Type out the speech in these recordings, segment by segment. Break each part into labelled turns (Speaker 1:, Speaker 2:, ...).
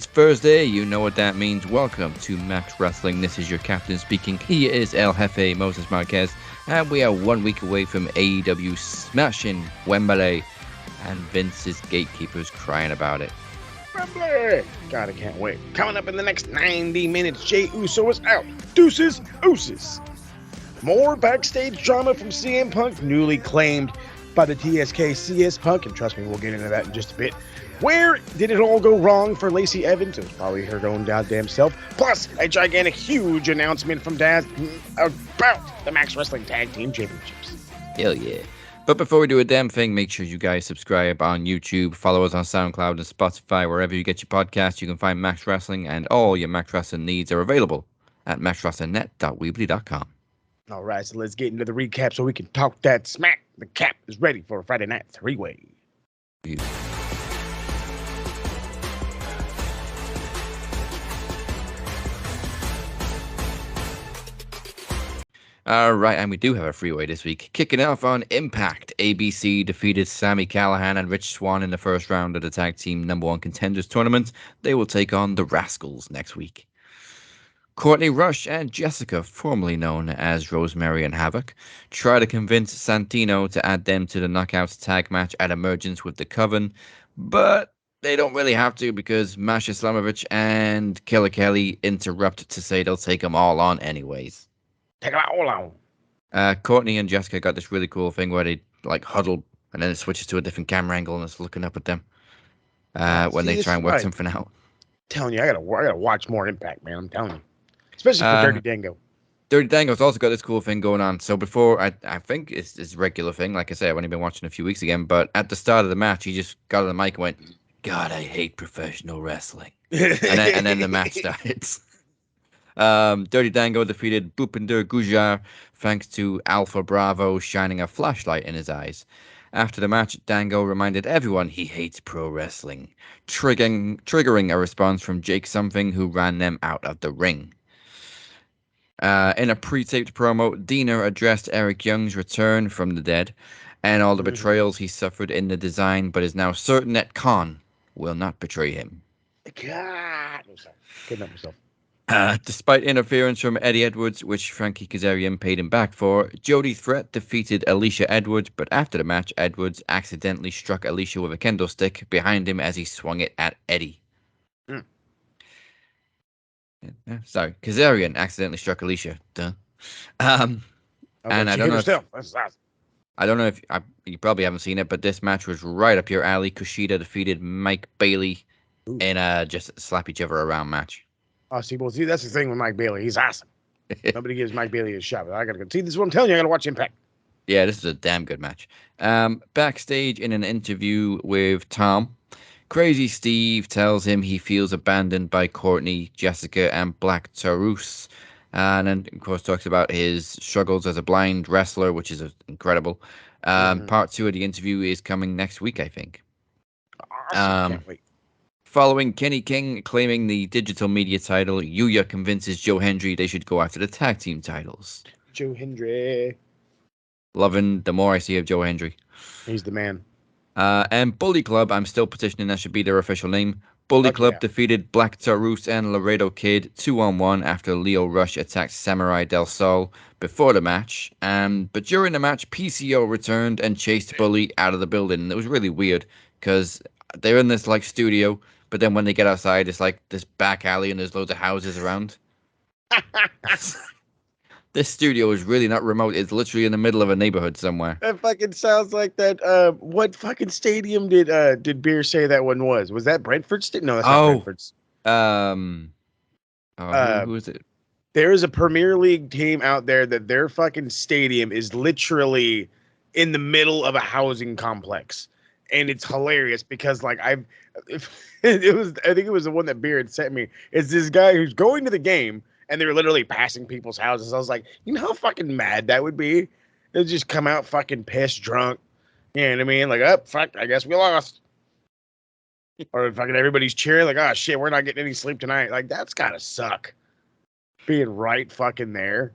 Speaker 1: It's Thursday, you know what that means. Welcome to Max Wrestling. This is your captain speaking. He is El Jefe Moses Marquez, and we are 1 week away from AEW smashing Wembley, and Vince's gatekeepers crying about it.
Speaker 2: Wembley! God, I can't wait. Coming up in the next 90 minutes, Jey Uso is out. Deuces, ooses. More backstage drama from CM Punk, newly claimed by the TSK CS Punk, and trust me, we'll get into that in just a bit. Where did it all go wrong for Lacey Evans? It was probably her own goddamn self. Plus, a gigantic, huge announcement from Daz about the Max Wrestling Tag Team Championships.
Speaker 1: Hell yeah. But before we do a damn thing, make sure you guys subscribe on YouTube, follow us on SoundCloud and Spotify, wherever you get your podcasts. You can find Max Wrestling, and all your Max Wrestling needs are available at maxwrestlingnet.weebly.com.
Speaker 2: All right, so let's get into the recap so we can talk that smack. The cap is ready for a Friday Night Three-Way.
Speaker 1: All right, and we do have a freeway this week. Kicking off on Impact, ABC defeated Sami Callihan and Rich Swann in the first round of the Tag Team No. 1 Contenders Tournament. They will take on the Rascals next week. Courtney Rush and Jessica, formerly known as Rosemary and Havoc, try to convince Santino to add them to the Knockouts tag match at Emergence with the Coven, but they don't really have to because Masha Slamovich and Killer Kelly interrupt to say they'll take them all on anyways.
Speaker 2: Take it all on.
Speaker 1: Courtney and Jessica got this really cool thing where they like huddle and then it switches to a different camera angle and it's looking up at them when they try and work something out.
Speaker 2: I'm telling you, I gotta watch more Impact, man. I'm telling you, especially for Dirty Dango.
Speaker 1: Dirty Dango's also got this cool thing going on. So before, I think it's a regular thing. Like I said, I've only been watching a few weeks again, but at the start of the match, he just got on the mic and went, "God, I hate professional wrestling," and then the match started. Dirty Dango defeated Bhupinder Gujar thanks to Alpha Bravo shining a flashlight in his eyes. After the match, Dango reminded everyone he hates pro wrestling, triggering a response from Jake Something, who ran them out of the ring. In a pre-taped promo, Dina addressed Eric Young's return from the dead and all the betrayals he suffered in the design, but is now certain that Khan will not betray him.
Speaker 2: God, I'm sorry. Getting up myself.
Speaker 1: Despite interference from Eddie Edwards, which Frankie Kazarian paid him back for, Jody Threat defeated Alicia Edwards, but after the match, Edwards accidentally struck Alicia with a kendo stick behind him as he swung it at Eddie. Sorry, Kazarian accidentally struck Alicia. Duh. And I don't know. I don't know if you probably haven't seen it, but this match was right up your alley. Kushida defeated Mike Bailey in a just slap each other around match.
Speaker 2: Oh, see, that's the thing with Mike Bailey. He's awesome. Nobody gives Mike Bailey a shot. But I gotta go. See, this is what I'm telling you. I gotta watch Impact.
Speaker 1: Yeah, this is a damn good match. Backstage in an interview with Tom, Crazy Steve tells him he feels abandoned by Courtney, Jessica, and Black Taurus. And then, of course, talks about his struggles as a blind wrestler, which is incredible. Part 2 of the interview is coming next week, I think.
Speaker 2: Awesome. Can't wait.
Speaker 1: Following Kenny King claiming the digital media title, Yuya convinces Joe Hendry they should go after the tag team titles.
Speaker 2: Joe Hendry.
Speaker 1: Loving the more I see of Joe Hendry.
Speaker 2: He's the man.
Speaker 1: And Bully Club, I'm still petitioning that should be their official name. Bully Club defeated Black Taurus and Laredo Kid 2-on-1 after Leo Rush attacked Samurai Del Sol before the match. But during the match, PCO returned and chased Bully out of the building. And it was really weird because they're in this like studio, but then when they get outside, it's like this back alley and there's loads of houses around. This studio is really not remote. It's literally in the middle of a neighborhood somewhere.
Speaker 2: That fucking sounds like that. What fucking stadium did Beer say that one was? Was that Brentford Stadium? No, that's not Brentford's.
Speaker 1: Who is it?
Speaker 2: There is a Premier League team out there that their fucking stadium is literally in the middle of a housing complex. And it's hilarious because like I think it was the one that Beer had sent me. It's this guy who's going to the game and they're literally passing people's houses. I was like, you know how fucking mad that would be? They'll just come out fucking pissed drunk. You know what I mean? Like, oh fuck, I guess we lost. Or fucking everybody's cheering, like, oh shit, we're not getting any sleep tonight. Like, that's gotta suck. Being right fucking there.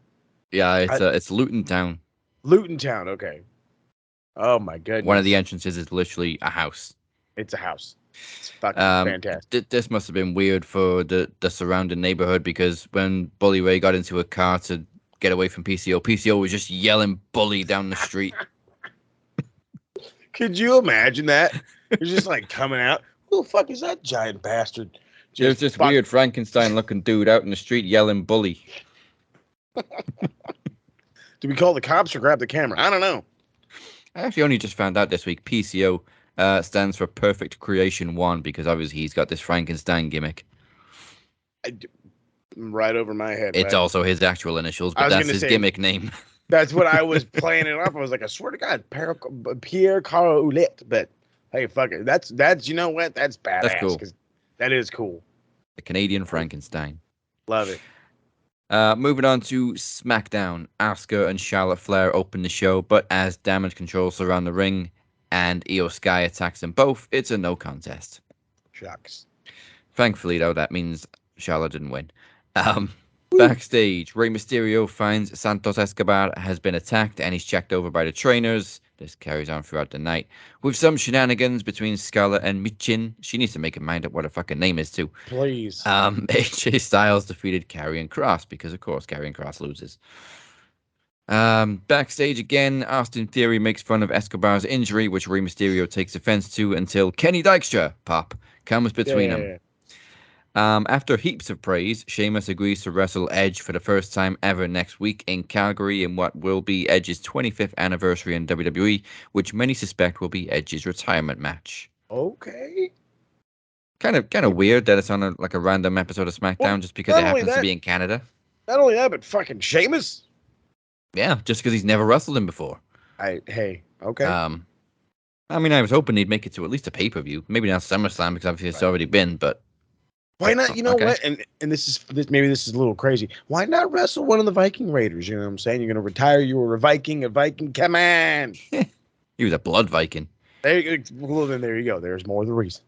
Speaker 1: Yeah, it's Luton Town.
Speaker 2: Luton Town, okay. Oh my goodness.
Speaker 1: One of the entrances is literally a house.
Speaker 2: It's a house. It's fucking fantastic.
Speaker 1: This must have been weird for the surrounding neighborhood, because when Bully Ray got into a car to get away from PCO, PCO was just yelling "bully" down the street.
Speaker 2: Could you imagine that? He's just like coming out. Who the fuck is that giant bastard?
Speaker 1: There's this weird Frankenstein-looking dude out in the street yelling "bully."
Speaker 2: Do we call the cops or grab the camera? I don't know.
Speaker 1: I actually only just found out this week PCO stands for Perfect Creation 1, because obviously he's got this Frankenstein gimmick.
Speaker 2: Right over my head.
Speaker 1: It's
Speaker 2: right?
Speaker 1: also his actual initials, but that's his gimmick name.
Speaker 2: That's what I was playing it off. I was like, I swear to God, Pierre Carolette. But hey, fuck it. That's you know what? That's badass.
Speaker 1: That's cool.
Speaker 2: That is cool.
Speaker 1: The Canadian Frankenstein.
Speaker 2: Love it.
Speaker 1: Moving on to SmackDown. Asuka and Charlotte Flair open the show, but as Damage Control surround the ring and Io Sky attacks them both, it's a no contest.
Speaker 2: Shucks.
Speaker 1: Thankfully, though, that means Charlotte didn't win. Backstage, Rey Mysterio finds Santos Escobar has been attacked and he's checked over by the trainers. This carries on throughout the night, with some shenanigans between Scarlett and Michin. She needs to make a mind up what her fucking name is, too.
Speaker 2: Please.
Speaker 1: AJ Styles defeated Karrion Kross, because, of course, Karrion Kross loses. Backstage again, Austin Theory makes fun of Escobar's injury, which Rey Mysterio takes offense to, until Kenny Dykstra comes between them. After heaps of praise, Sheamus agrees to wrestle Edge for the first time ever next week in Calgary in what will be Edge's 25th anniversary in WWE, which many suspect will be Edge's retirement match.
Speaker 2: Okay.
Speaker 1: Kind of weird that it's on a random episode of SmackDown, just because it happens to be in Canada.
Speaker 2: Not only that, but fucking Sheamus.
Speaker 1: Yeah, just because he's never wrestled him before.
Speaker 2: Okay.
Speaker 1: I mean, I was hoping he'd make it to at least a pay-per-view. Maybe not SummerSlam, because obviously it's already been, but...
Speaker 2: Why not? You know what? And maybe this is a little crazy. Why not wrestle one of the Viking Raiders? You know what I'm saying? You're gonna retire. You were a Viking. Come on.
Speaker 1: He was a blood Viking.
Speaker 2: Well, then there you go. There's more of the reason.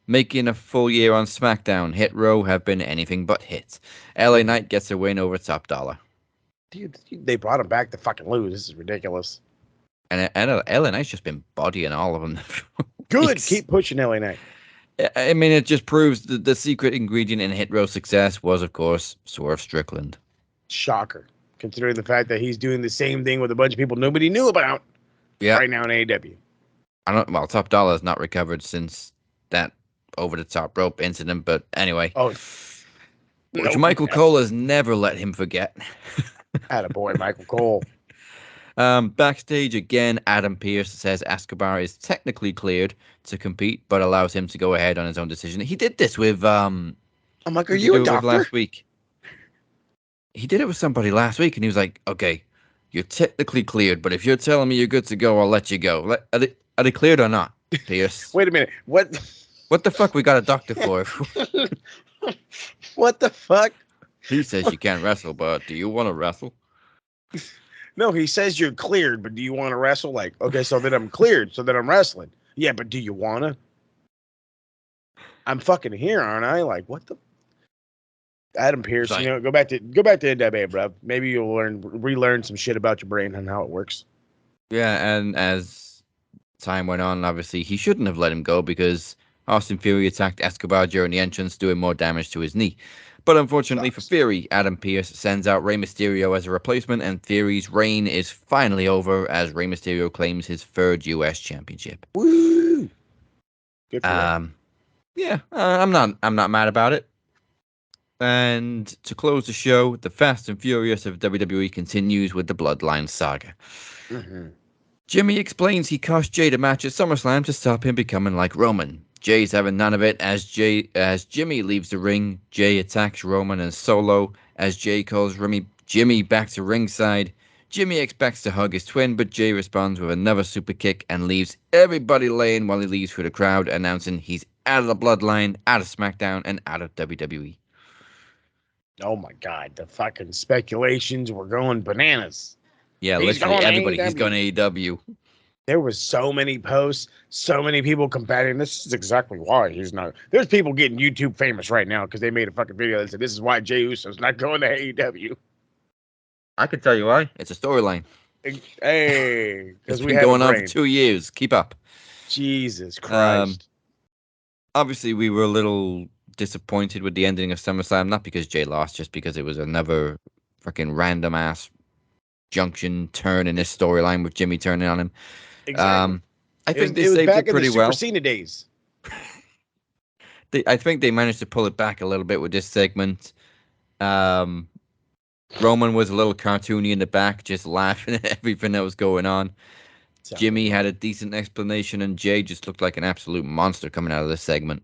Speaker 1: Making a full year on SmackDown, Hit Row have been anything but hits. LA Knight gets a win over Top Dollar.
Speaker 2: Dude, they brought him back to fucking lose. This is ridiculous.
Speaker 1: And LA Knight's just been bodying all of them.
Speaker 2: Good. Keep pushing LA Knight.
Speaker 1: I mean, it just proves the secret ingredient in Hit Row's success was, of course, Swerve Strickland.
Speaker 2: Shocker, considering the fact that he's doing the same thing with a bunch of people nobody knew about right now in AEW.
Speaker 1: Top Dollar has not recovered since that over-the-top rope incident, but anyway. Which Michael Cole has never let him forget.
Speaker 2: Attaboy, Michael Cole.
Speaker 1: Backstage again, Adam Pearce says Escobar is technically cleared to compete, but allows him to go ahead on his own decision. He did this with I'm
Speaker 2: like, are you a doctor?
Speaker 1: Last week. He did it with somebody last week, and he was like, "Okay, you're technically cleared, but if you're telling me you're good to go, I'll let you go." Are they cleared or not, Pierce?
Speaker 2: Wait a minute. What
Speaker 1: the fuck we got a doctor for?
Speaker 2: What the fuck?
Speaker 1: He says you can't wrestle, but do you want to wrestle?
Speaker 2: No, he says you're cleared, but do you want to wrestle? Like, okay, so then I'm cleared, so then I'm wrestling. Yeah, but do you want to? I'm fucking here, aren't I? Like, what the? Adam Pearce, go back to NWA, bro. Maybe you'll relearn some shit about your brain and how it works.
Speaker 1: Yeah, and as time went on, obviously he shouldn't have let him go, because Austin Theory attacked Escobar during the entrance, doing more damage to his knee. But unfortunately for Theory, Adam Pearce sends out Rey Mysterio as a replacement, and Theory's reign is finally over as Rey Mysterio claims his third U.S. championship.
Speaker 2: Woo! Good for him.
Speaker 1: Yeah, I'm not mad about it. And to close the show, the Fast and Furious of WWE continues with the Bloodline saga.
Speaker 2: Mm-hmm.
Speaker 1: Jimmy explains he cost Jey the match at SummerSlam to stop him becoming like Roman. Jay's having none of it as Jimmy leaves the ring. Jey attacks Roman and Solo as Jey calls Jimmy back to ringside. Jimmy expects to hug his twin, but Jey responds with another super kick and leaves everybody laying while he leaves through the crowd, announcing he's out of the Bloodline, out of SmackDown, and out of WWE.
Speaker 2: Oh my God, the fucking speculations were going bananas.
Speaker 1: Yeah, literally everybody. He's going to AEW.
Speaker 2: There was so many posts, so many people combating. This is exactly why he's not. There's people getting YouTube famous right now because they made a fucking video that said this is why Jey Uso's not going to AEW.
Speaker 1: I can tell you why. It's a storyline.
Speaker 2: Hey,
Speaker 1: it's been going on for 2 years. Keep up.
Speaker 2: Jesus
Speaker 1: Um,
Speaker 2: Christ.
Speaker 1: obviously, we were a little disappointed with the ending of SummerSlam, not because Jay lost, just because it was another fucking random ass junction turn in this storyline with Jimmy turning on him.
Speaker 2: Exactly.
Speaker 1: I think they
Speaker 2: It was
Speaker 1: saved
Speaker 2: back
Speaker 1: it
Speaker 2: in the
Speaker 1: pretty
Speaker 2: Super
Speaker 1: well.
Speaker 2: Cena days.
Speaker 1: I think they managed to pull it back a little bit with this segment. Um, Roman was a little cartoony in the back, just laughing at everything that was going on.
Speaker 2: Sounds
Speaker 1: Jimmy
Speaker 2: like
Speaker 1: had a decent explanation, and Jay just looked like an absolute monster coming out of this segment.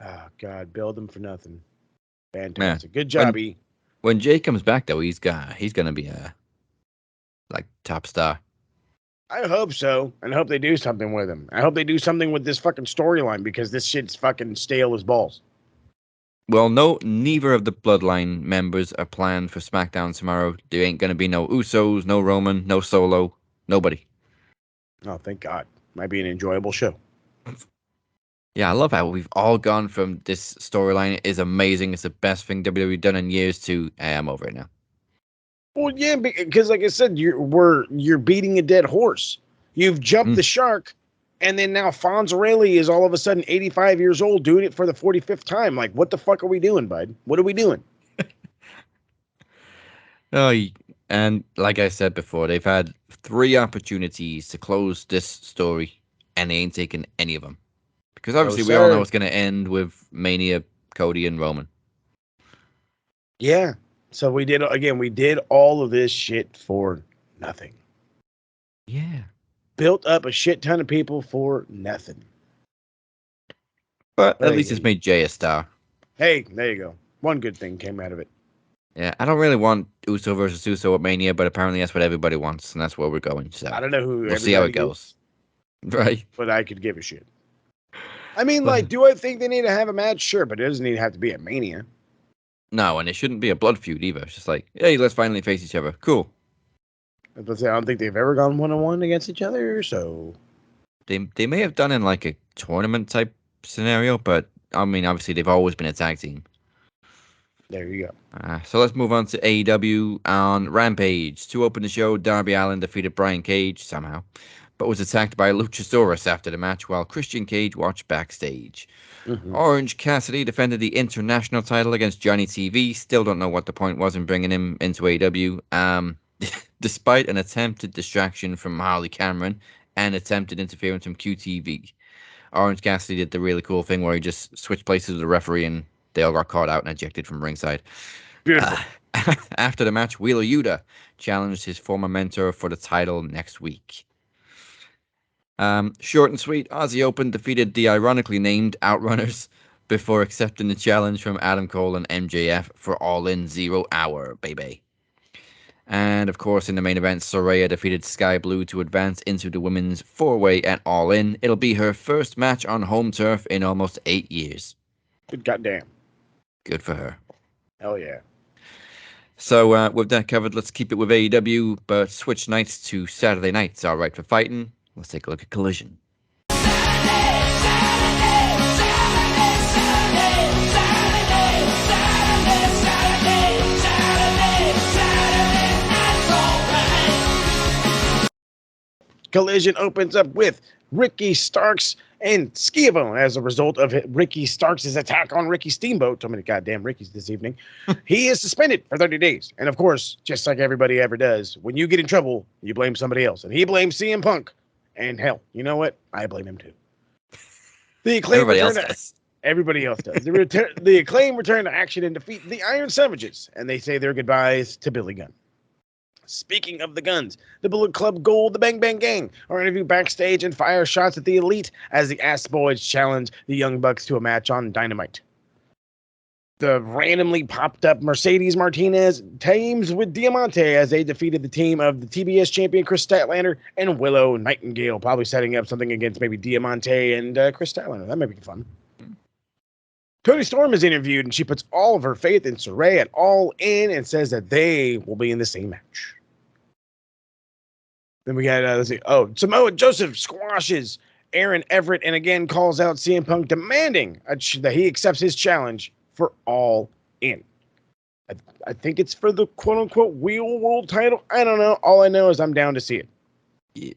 Speaker 2: oh God, build them for nothing.
Speaker 1: Man,
Speaker 2: Fantastic. Good job,
Speaker 1: when
Speaker 2: E.
Speaker 1: when Jay comes back though, he's gonna be a like top star.
Speaker 2: I hope so. And I hope they do something with him. I hope they do something with this fucking storyline because this shit's fucking stale as balls.
Speaker 1: Well, no, neither of the Bloodline members are planned for SmackDown tomorrow. There ain't gonna be no Usos, no Roman, no Solo, nobody.
Speaker 2: Oh, thank God. Might be an enjoyable show.
Speaker 1: Yeah, I love how we've all gone from this storyline is amazing, it's the best thing WWE done in years to hey, I'm over it now.
Speaker 2: Well, yeah, because like I said, you're beating a dead horse. You've jumped
Speaker 1: Mm.
Speaker 2: the shark, and then now Fonzarelli is all of a sudden 85 years old doing it for the 45th time. Like, what the fuck are we doing, bud? What are we doing?
Speaker 1: Oh, and like I said before, they've had 3 opportunities to close this story, and they ain't taken any of them. Because
Speaker 2: No,
Speaker 1: obviously we all know
Speaker 2: sir.
Speaker 1: it's going to end with Mania, Cody, and Roman.
Speaker 2: Yeah. So we did all of this shit for nothing.
Speaker 1: Yeah.
Speaker 2: Built up a shit ton of people for nothing.
Speaker 1: But
Speaker 2: But
Speaker 1: at least it's made Jay a star.
Speaker 2: hey, there you go. One good thing came out of it.
Speaker 1: Yeah, I don't really want Uso versus Uso at Mania, but apparently that's what everybody wants, and that's where we're going. So
Speaker 2: I don't know who
Speaker 1: we'll see how it
Speaker 2: everybody
Speaker 1: goes.
Speaker 2: is,
Speaker 1: Right.
Speaker 2: but I could give a shit. I mean, like,
Speaker 1: But
Speaker 2: do I think they need to have a match? Sure, but it doesn't need to have to be at Mania.
Speaker 1: no, and it shouldn't be a blood feud either. It's just like, hey, let's finally face each other. Cool.
Speaker 2: Let's say I don't think they've ever gone 1-on-1 against each other, so
Speaker 1: They may have done in like a tournament type scenario, but I mean, obviously they've always been a tag team.
Speaker 2: there you go.
Speaker 1: So let's move on to AEW on Rampage. To open the show, Darby Allin defeated Brian Cage somehow, but was attacked by Luchasaurus after the match while Christian Cage watched backstage.
Speaker 2: Mm-hmm.
Speaker 1: Orange Cassidy defended the international title against Johnny TV. Still don't know what the point was in bringing him into AEW. Despite an attempted distraction from Harley Cameron and attempted interference from QTV. Orange Cassidy did the really cool thing where he just switched places with the referee and they all got caught out and ejected from ringside.
Speaker 2: Beautiful.
Speaker 1: After the match, Wheeler Yuta challenged his former mentor for the title next week. Short and sweet, Aussie Open defeated the ironically named Outrunners before accepting the challenge from Adam Cole and MJF for All In 0 Hour, baby. And of course, in the main event, Soraya defeated Sky Blue to advance into the women's 4-way at All In. It'll be her first match on home turf in almost 8 years.
Speaker 2: Good goddamn.
Speaker 1: Good for her.
Speaker 2: Hell yeah.
Speaker 1: So with that covered, let's keep it with AEW, but switch nights to Saturday nights. All right for fighting. Let's take a look at Collision.
Speaker 2: Collision opens up with Ricky Starks and Schiavone as a result of Ricky Starks' attack on Ricky Steamboat. So many goddamn Rickies this evening. He is suspended for 30 days. And of course, just like everybody ever does, when you get in trouble, you blame somebody else. And he blames CM Punk. And hell, you know what? I blame him too. The Acclaim
Speaker 1: Everybody
Speaker 2: return
Speaker 1: else
Speaker 2: to
Speaker 1: does.
Speaker 2: everybody else does. The Acclaim return to action and defeat the Iron Savages, and they say their goodbyes to Billy Gunn. Speaking of the Guns, the Bullet Club Gold, the Bang Bang Gang are interviewed backstage and fire shots at the Elite as the Ass Boys challenge the Young Bucks to a match on Dynamite. The randomly popped up Mercedes Martinez teams with Diamante as they defeated the team of the TBS champion Chris Statlander and Willow Nightingale, probably setting up something against maybe Diamante and Chris Statlander. That might be fun. Toni Storm is interviewed and she puts all of her faith in Sarray at All In and says that they will be in the same match. Then we got, Samoa Joseph squashes Aaron Everett and again calls out CM Punk demanding that he accepts his challenge for All In. I think it's for the quote-unquote Wheel World title. I don't know. All I know is I'm down to see it.
Speaker 1: Yeah.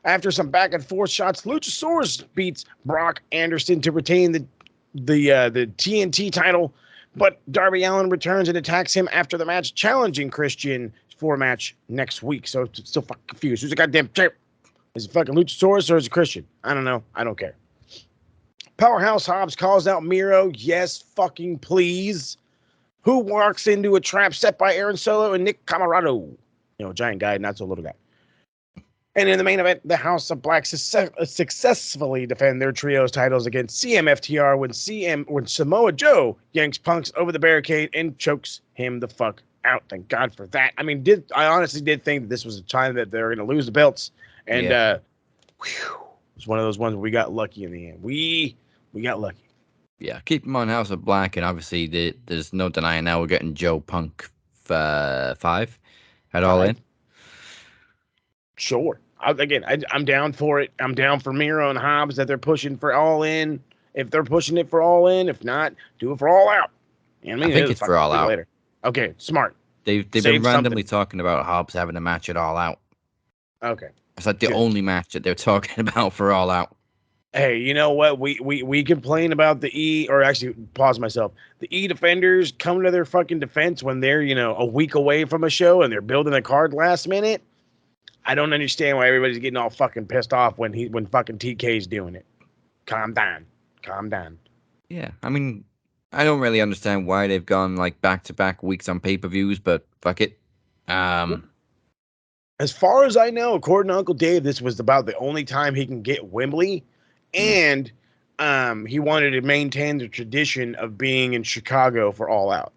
Speaker 2: After some back and forth shots, Luchasaurus beats Brock Anderson to retain the TNT title. But Darby Allin returns and attacks him after the match, challenging Christian for a match next week. So it's still fucking confused. Who's the goddamn champ? Is it fucking Luchasaurus or is it Christian? I don't know. I don't care. Powerhouse Hobbs calls out Miro. Yes, fucking please. Who walks into a trap set by Aaron Solo and Nick Camarado. Giant guy, not so little guy. And in the main event, the House of Black successfully defend their trios titles against CMFTR when Samoa Joe yanks Punks over the barricade and chokes him the fuck out. Thank God for that. I mean, I honestly did think that this was a time that they're going to lose the belts. And it was one of those ones where we got lucky in the end. We got lucky.
Speaker 1: Yeah, keep him on House of Black, and obviously there's no denying now we're getting Joe Punk 5 at All In.
Speaker 2: Sure. I'm down for it. I'm down for Miro and Hobbs that they're pushing for All In. If they're pushing it for All In, if not, do it for All Out.
Speaker 1: I think it's for All Out. Later.
Speaker 2: Okay, smart.
Speaker 1: They've been randomly talking about Hobbs having a match at All Out.
Speaker 2: Okay.
Speaker 1: It's like the only match that they're talking about for All Out.
Speaker 2: Hey, you know what? We complain about the pause myself. The E defenders come to their fucking defense when they're, a week away from a show and they're building a card last minute. I don't understand why everybody's getting all fucking pissed off when fucking TK's doing it. Calm down.
Speaker 1: Yeah, I mean, I don't really understand why they've gone like back-to-back weeks on pay-per-views, but fuck it.
Speaker 2: As far as I know, according to Uncle Dave, this was about the only time he can get Wembley. And he wanted to maintain the tradition of being in Chicago for All Out.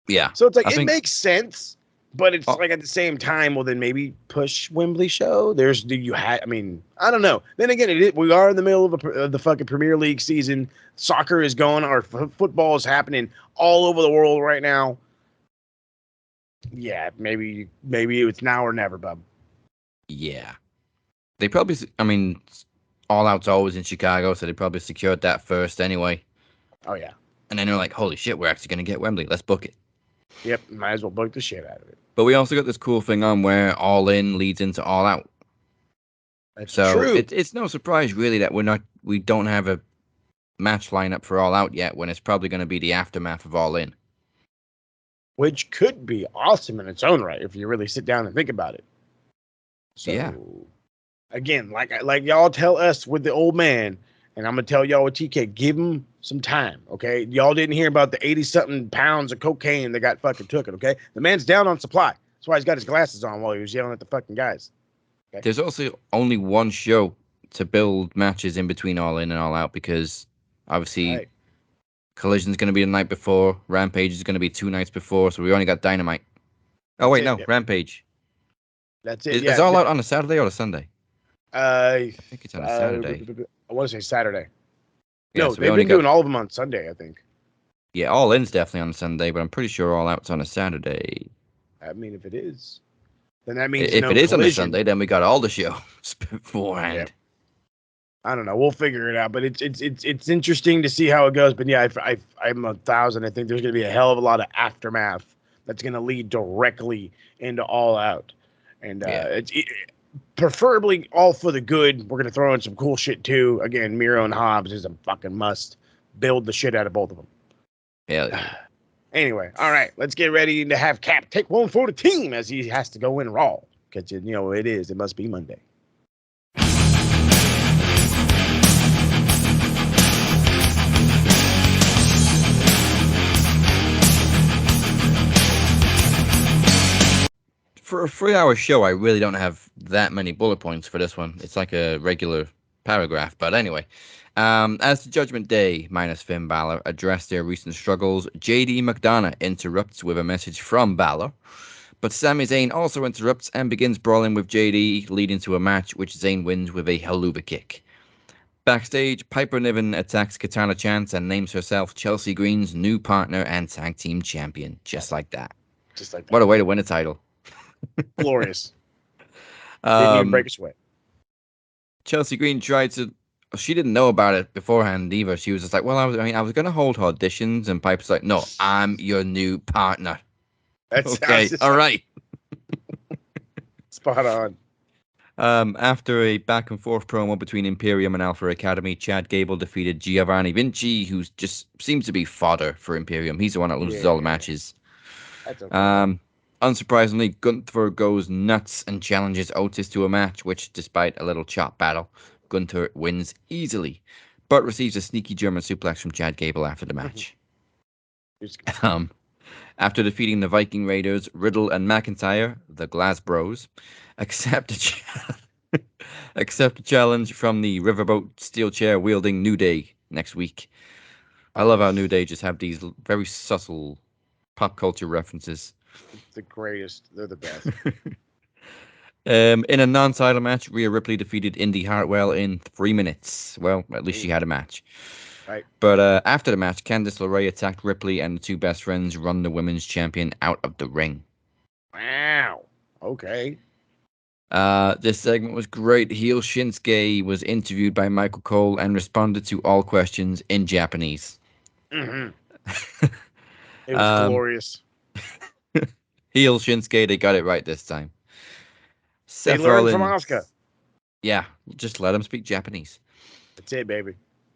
Speaker 1: Yeah.
Speaker 2: So it's like, it makes sense, but it's like at the same time, well, then maybe push Wembley show. I don't know. Then again, we are in the middle of the fucking Premier League season. Soccer is going, or football is happening all over the world right now. Yeah, maybe it's now or never, bub.
Speaker 1: Yeah. They probably, All Out's always in Chicago, so they probably secured that first anyway.
Speaker 2: Oh, yeah.
Speaker 1: And then they're like, holy shit, we're actually going to get Wembley. Let's book it.
Speaker 2: Yep, might as well book the shit out of it.
Speaker 1: But we also got this cool thing on where All In leads into All Out.
Speaker 2: That's true.
Speaker 1: It's no surprise, really, that we don't have a match lineup for All Out yet, when it's probably going to be the aftermath of All In.
Speaker 2: Which could be awesome in its own right, if you really sit down and think about it. So, yeah. Again, like y'all tell us with the old man, and I'm gonna tell y'all with TK, give him some time, okay? Y'all didn't hear about the 80-something pounds of cocaine that got fucking took it, okay? The man's down on supply. That's why he's got his glasses on while he was yelling at the fucking guys.
Speaker 1: Okay? There's also only one show to build matches in between All In and All Out, because obviously Collision's gonna be the night before, Rampage is gonna be 2 nights before, so we only got Dynamite. Oh wait, no, Rampage.
Speaker 2: That's it.
Speaker 1: Is All Out on a Saturday or a Sunday?
Speaker 2: I
Speaker 1: think it's on a Saturday.
Speaker 2: I want to say Saturday.
Speaker 1: Yeah,
Speaker 2: no,
Speaker 1: so
Speaker 2: they've been doing all of them on Sunday, I think.
Speaker 1: Yeah, All In's definitely on a Sunday, but I'm pretty sure All Out's on a Saturday.
Speaker 2: I mean, if it is, then that means
Speaker 1: if it is on a Sunday, then we got all the shows beforehand.
Speaker 2: Yeah. I don't know. We'll figure it out, but it's interesting to see how it goes. But yeah, I'm 1,000. I think there's going to be a hell of a lot of aftermath that's going to lead directly into All Out, and preferably all for the good. We're going to throw in some cool shit too. Again, Miro and Hobbs is a fucking must. Build the shit out of both of them.
Speaker 1: Yeah.
Speaker 2: Anyway, all right, let's get ready to have Cap take one for the team as he has to go in Raw, because it must be Monday.
Speaker 1: For a 3-hour show, I really don't have that many bullet points for this one. It's like a regular paragraph. But anyway, as the Judgment Day minus Finn Balor address their recent struggles, JD McDonough interrupts with a message from Balor. But Sami Zayn also interrupts and begins brawling with JD, leading to a match which Zayn wins with a haluva kick. Backstage, Piper Niven attacks Katana Chance and names herself Chelsea Green's new partner and tag team champion. Just like that. What a way to win a title.
Speaker 2: Glorious. Didn't even break a sweat.
Speaker 1: Chelsea Green tried to. She didn't know about it beforehand either. She was just like, "Well, I was going to hold auditions," and Piper's like, "No, I'm your new partner."
Speaker 2: That's
Speaker 1: okay. All right.
Speaker 2: Spot on.
Speaker 1: After a back and forth promo between Imperium and Alpha Academy, Chad Gable defeated Giovanni Vinci, who just seems to be fodder for Imperium. He's the one that loses all the matches.
Speaker 2: That's okay.
Speaker 1: Unsurprisingly, Gunther goes nuts and challenges Otis to a match, which, despite a little chop battle, Gunther wins easily, but receives a sneaky German suplex from Chad Gable after the match. After defeating the Viking Raiders, Riddle and McIntyre, the Glass Bros, accept a challenge from the Riverboat steel chair wielding New Day next week. I love how New Day just have these very subtle pop culture references.
Speaker 2: It's the greatest. They're the best.
Speaker 1: In a non-title match, Rhea Ripley defeated Indy Hartwell in 3 minutes. Well, at least she had a match.
Speaker 2: Right.
Speaker 1: But after the match, Candice LeRae attacked Ripley, and the two best friends run the women's champion out of the ring.
Speaker 2: Wow. Okay.
Speaker 1: This segment was great. Heel Shinsuke was interviewed by Michael Cole and responded to all questions in Japanese.
Speaker 2: It was glorious.
Speaker 1: Heel Shinsuke, they got it right this time.
Speaker 2: They learned from Asuka.
Speaker 1: Yeah, just let him speak Japanese.
Speaker 2: That's it, baby.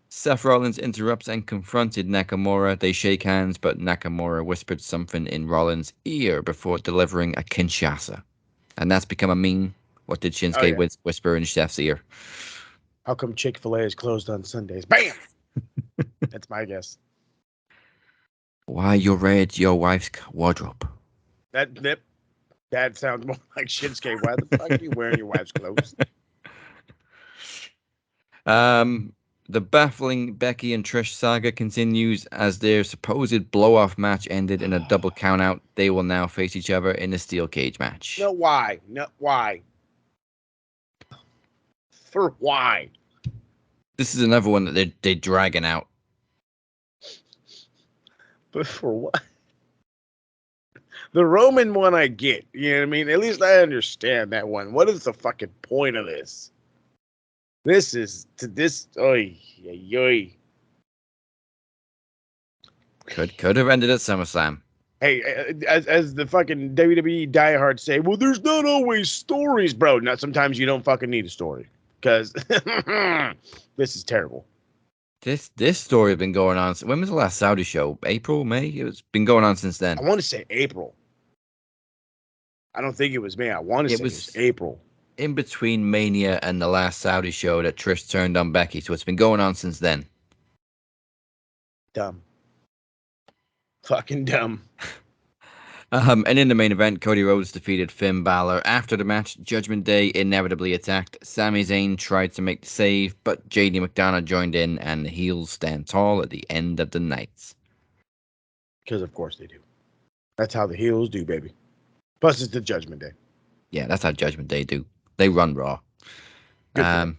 Speaker 1: Seth Rollins interrupts and confronted Nakamura. They shake hands, but Nakamura whispered something in Rollins' ear before delivering a Kinshasa. And that's become a meme. What did Shinsuke whisper in Seth's ear?
Speaker 2: How come Chick-fil-A is closed on Sundays? Bam! That's my guess.
Speaker 1: Why you raid your wife's wardrobe?
Speaker 2: That sounds more like Shinsuke. Why the fuck are you wearing your wife's clothes?
Speaker 1: The baffling Becky and Trish saga continues as their supposed blow-off match ended in a double count-out. They will now face each other in a steel cage match.
Speaker 2: No, why? No, why? For why?
Speaker 1: This is another one that they're dragging out.
Speaker 2: But for what? The Roman one I get. You know what I mean? At least I understand that one. What is the fucking point of this? Oy.
Speaker 1: Could have ended at SummerSlam.
Speaker 2: Hey, as the fucking WWE diehards say, well, there's not always stories, bro. Not sometimes you don't fucking need a story because this is terrible.
Speaker 1: This story has been going on. When was the last Saudi show? April, May? It's been going on since then.
Speaker 2: I want to say April. I don't think it was May. I want to say it was April.
Speaker 1: In between Mania and the last Saudi show that Trish turned on Becky, so it's been going on since then.
Speaker 2: Dumb. Fucking dumb.
Speaker 1: And in the main event, Cody Rhodes defeated Finn Balor. After the match, Judgment Day inevitably attacked. Sami Zayn tried to make the save, but JD McDonough joined in, and the heels stand tall at the end of the night.
Speaker 2: Because of course they do. That's how the heels do, baby. Plus, it's the Judgment Day.
Speaker 1: Yeah, that's how Judgment Day do. They run Raw. I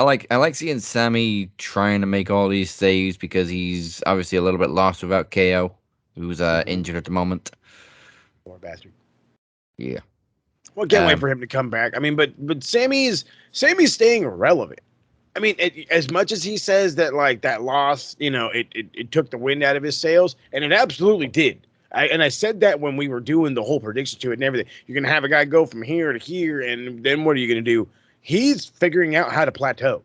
Speaker 1: like seeing Sami trying to make all these saves because he's obviously a little bit lost without KO, who's injured at the moment.
Speaker 2: Poor bastard.
Speaker 1: Yeah.
Speaker 2: Well, can't wait for him to come back. I mean, but Sammy's staying relevant. I mean, as much as he says that like that loss, you know, it took the wind out of his sails, and it absolutely did. I said that when we were doing the whole prediction to it and everything. You're going to have a guy go from here to here, and then what are you going to do? He's figuring out how to plateau.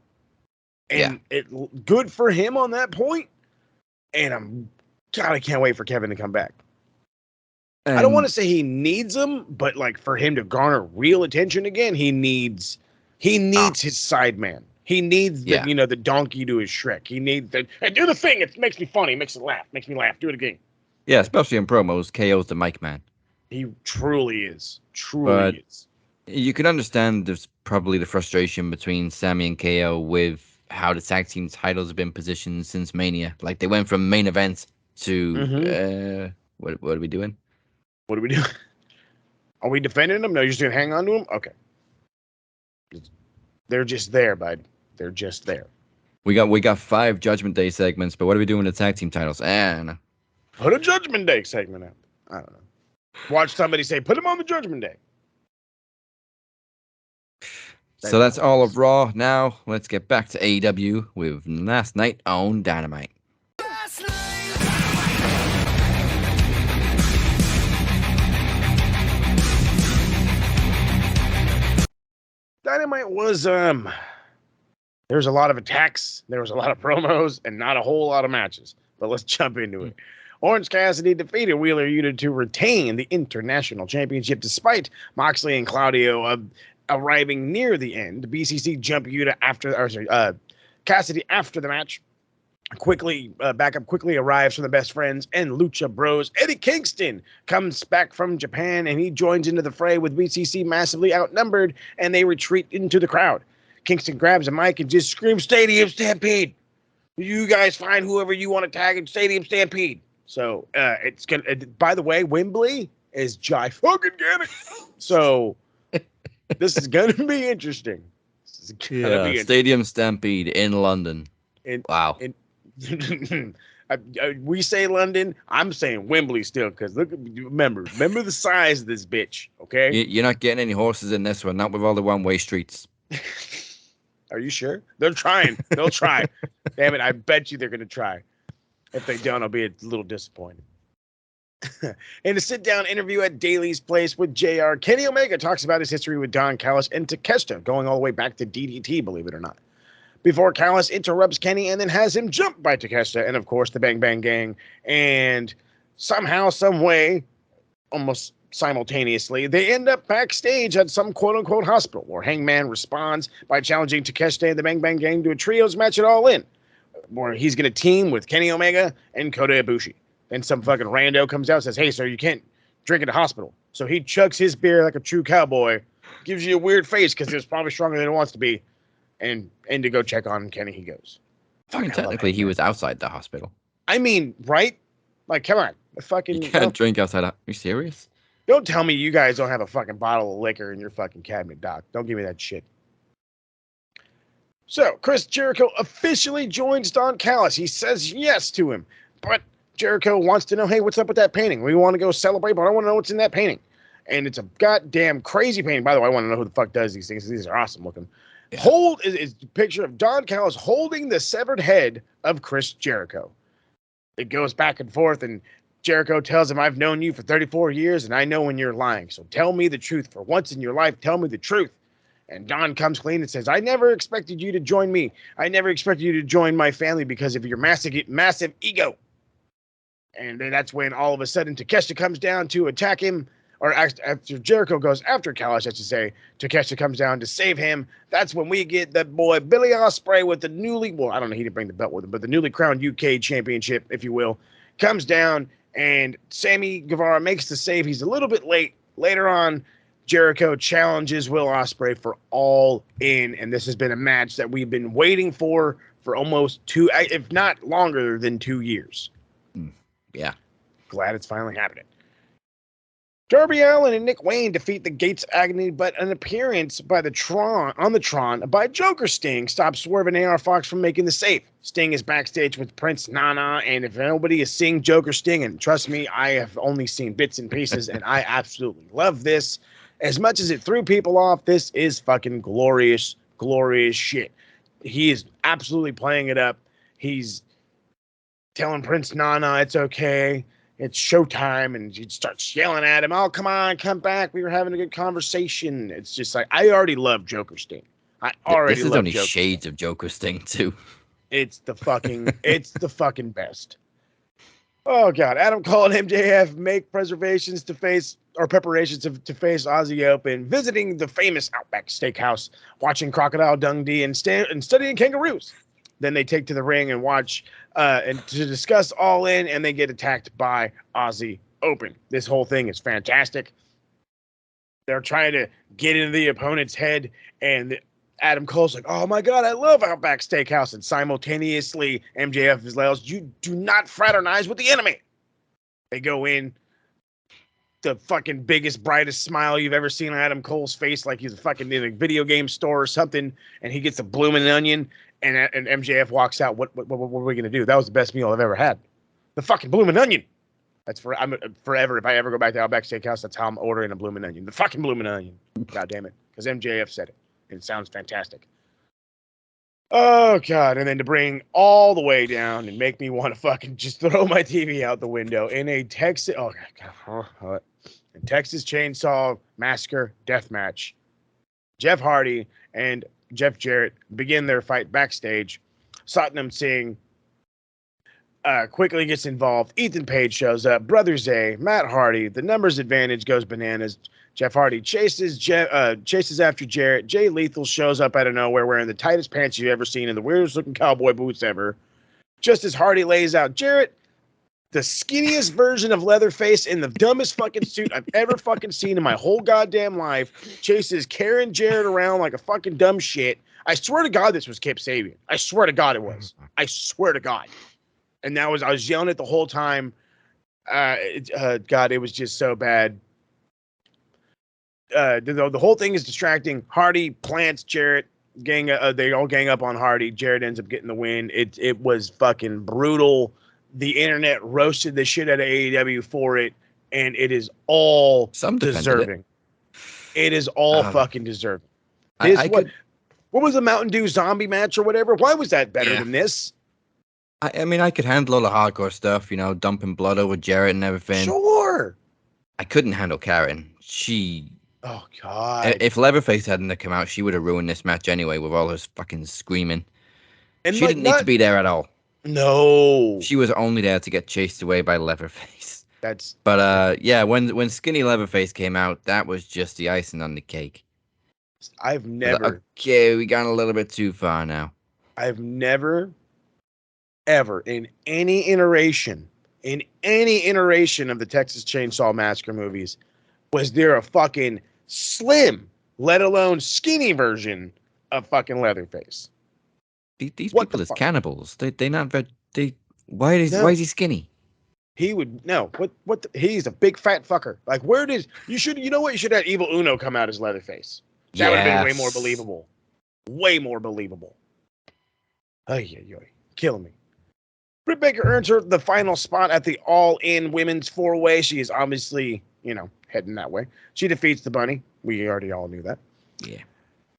Speaker 2: And good for him on that point. And I can't wait for Kevin to come back. I don't want to say he needs him, but like for him to garner real attention again, he needs his side man. He needs the donkey to his Shrek. He needs the do the thing. It makes me funny, makes me laugh. Do it again.
Speaker 1: Yeah, especially in promos, KO's the mic man.
Speaker 2: He truly is. Truly is.
Speaker 1: You can understand there's probably the frustration between Sami and KO with how the tag team titles have been positioned since Mania. Like they went from main event to what are we doing?
Speaker 2: What are we doing? Are we defending them? No, you're just gonna hang on to them? Okay. They're just there, bud. They're just there.
Speaker 1: We got 5 Judgment Day segments, but what are we doing with the tag team titles? No.
Speaker 2: Put a Judgment Day segment out. I don't know. Watch somebody say, put him on the Judgment Day.
Speaker 1: So that's all of Raw. Now, let's get back to AEW with last night on Dynamite.
Speaker 2: Dynamite was there's a lot of attacks, there was a lot of promos, and not a whole lot of matches. But let's jump into it. Orange Cassidy defeated Wheeler Yuta to retain the International Championship despite Moxley and Claudio arriving near the end. BCC jumped Yuta Cassidy after the match. Backup quickly arrives from the Best Friends and Lucha Bros. Eddie Kingston comes back from Japan and he joins into the fray with BCC massively outnumbered, and they retreat into the crowd. Kingston grabs a mic and just screams, "Stadium Stampede! You guys find whoever you want to tag in Stadium Stampede." So it's gonna. By the way, Wembley is gigantic. So this is gonna be interesting. This is gonna be
Speaker 1: Stadium Stampede in London. Wow.
Speaker 2: We say London. I'm saying Wembley still, because remember the size of this bitch. Okay,
Speaker 1: you're not getting any horses in this one, not with all the one-way streets.
Speaker 2: Are you sure? They're trying. They'll try. Damn it! I bet you they're gonna try. If they don't, I'll be a little disappointed. In a sit-down interview at Daly's Place with JR, Kenny Omega talks about his history with Don Callis and Takeshita, going all the way back to DDT, believe it or not. Before Callis interrupts Kenny and then has him jumped by Takeshita and, of course, the Bang Bang Gang. And somehow, some way, almost simultaneously, they end up backstage at some quote-unquote hospital, where Hangman responds by challenging Takeshita and the Bang Bang Gang to a trios match at All In, where he's going to team with Kenny Omega and Kota Ibushi. Then some fucking rando comes out and says, "Hey, sir, you can't drink at a hospital." So he chugs his beer like a true cowboy, gives you a weird face because it's probably stronger than it wants to be. And to go check on Kenny he goes.
Speaker 1: I mean, technically, he was outside the hospital.
Speaker 2: I mean, right? Like, come on.
Speaker 1: You can't drink outside. Are you serious?
Speaker 2: Don't tell me you guys don't have a fucking bottle of liquor in your fucking cabinet, Doc. Don't give me that shit. So, Chris Jericho officially joins Don Callis. He says yes to him. But Jericho wants to know, hey, what's up with that painting? We want to go celebrate, but I want to know what's in that painting. And it's a goddamn crazy painting. By the way, I want to know who the fuck does these things. These are awesome looking. Is a picture of Don Callis holding the severed head of Chris Jericho. It goes back and forth, and Jericho tells him, "I've known you for 34 years, and I know when you're lying. So tell me the truth. For once in your life, tell me the truth." And Don comes clean and says, "I never expected you to join me. I never expected you to join my family because of your massive ego." And then that's when all of a sudden Takeshita comes down to attack him. Or after Jericho goes after Callis, I should say, Takeshita comes down to save him. That's when we get that boy Billy Ospreay with the I don't know, he didn't bring the belt with him, but the newly crowned UK championship, if you will, comes down, and Sammy Guevara makes the save. He's a little bit late. Later on, Jericho challenges Will Ospreay for All In, and this has been a match that we've been waiting for almost if not longer than 2 years.
Speaker 1: Yeah.
Speaker 2: Glad it's finally happening. Darby Allin and Nick Wayne defeat the Gates Agony, but an appearance by the Tron by Joker Sting stops Swerve and AR Fox from making the save. Sting is backstage with Prince Nana, and if nobody is seeing Joker Sting, and trust me, I have only seen bits and pieces, and I absolutely love this. As much as it threw people off, this is fucking glorious, glorious shit. He is absolutely playing it up. He's telling Prince Nana it's okay. It's showtime, and he starts yelling at him, "Oh, come on, come back. We were having a good conversation." It's just like, I already love Joker Sting.
Speaker 1: This is only shades of Joker Sting, too.
Speaker 2: It's the fucking best. Oh, God. Adam Cole and MJF make preparations to face Aussie Open, visiting the famous Outback Steakhouse, watching Crocodile Dundee and studying kangaroos. Then they take to the ring and watch and to discuss All In, and they get attacked by Aussie Open. This whole thing is fantastic. They're trying to get into the opponent's head, and Adam Cole's like, "Oh my God, I love Outback Steakhouse." And simultaneously, MJF is like, "You do not fraternize with the enemy." They go in. The fucking biggest, brightest smile you've ever seen on Adam Cole's face, like he's fucking in a video game store or something, and he gets a blooming onion. And MJF walks out. What are we gonna do? That was the best meal I've ever had. The fucking bloomin' onion. I'm forever. If I ever go back to Outback Steakhouse, that's how I'm ordering a bloomin' onion. The fucking bloomin' onion. God damn it, because MJF said it, and it sounds fantastic. Oh God! And then to bring all the way down and make me want to fucking just throw my TV out the window in a Texas Chainsaw Massacre death match. Jeff Hardy and Jeff Jarrett begin their fight backstage. Satnam Singh quickly gets involved. Ethan Page shows up. Brother Zay, Matt Hardy. The numbers advantage goes bananas. Jeff Hardy chases after Jarrett. Jay Lethal shows up out of nowhere wearing the tightest pants you've ever seen and the weirdest looking cowboy boots ever. Just as Hardy lays out Jarrett, the skinniest version of Leatherface in the dumbest fucking suit I've ever fucking seen in my whole goddamn life, chases Karen Jarrett around like a fucking dumb shit. I swear to God this was Kip Sabian. I swear to God it was. I swear to God. And I was yelling it the whole time. God, it was just so bad. The whole thing is distracting. Hardy plants Jarrett. They all gang up on Hardy. Jarrett ends up getting the win. It was fucking brutal. The internet roasted the shit out of AEW for it, and it is all deserving. It is all fucking deserving. What was the Mountain Dew zombie match or whatever? Why was that better than this?
Speaker 1: I mean, I could handle all the hardcore stuff, dumping blood over Jarrett and everything.
Speaker 2: Sure.
Speaker 1: I couldn't handle Karen.
Speaker 2: Oh, God.
Speaker 1: If Leatherface hadn't come out, she would have ruined this match anyway with all her fucking screaming. And she didn't need to be there at all.
Speaker 2: No.
Speaker 1: She was only there to get chased away by Leatherface. When Skinny Leatherface came out, that was just the icing on the cake.
Speaker 2: I've never...
Speaker 1: Okay, we got a little bit too far now.
Speaker 2: I've never, ever, in any iteration of the Texas Chainsaw Massacre movies, was there a fucking slim, let alone skinny version of fucking Leatherface.
Speaker 1: These people is cannibals. They not why is he skinny?
Speaker 2: He would no. He's a big fat fucker. Like you should have Evil Uno come out as Leatherface. That would have been way more believable. Way more believable. Ay, killing me. Britt Baker earns her the final spot at the All-In Women's 4-Way. She is obviously, heading that way. She defeats the Bunny. We already all knew that.
Speaker 1: Yeah.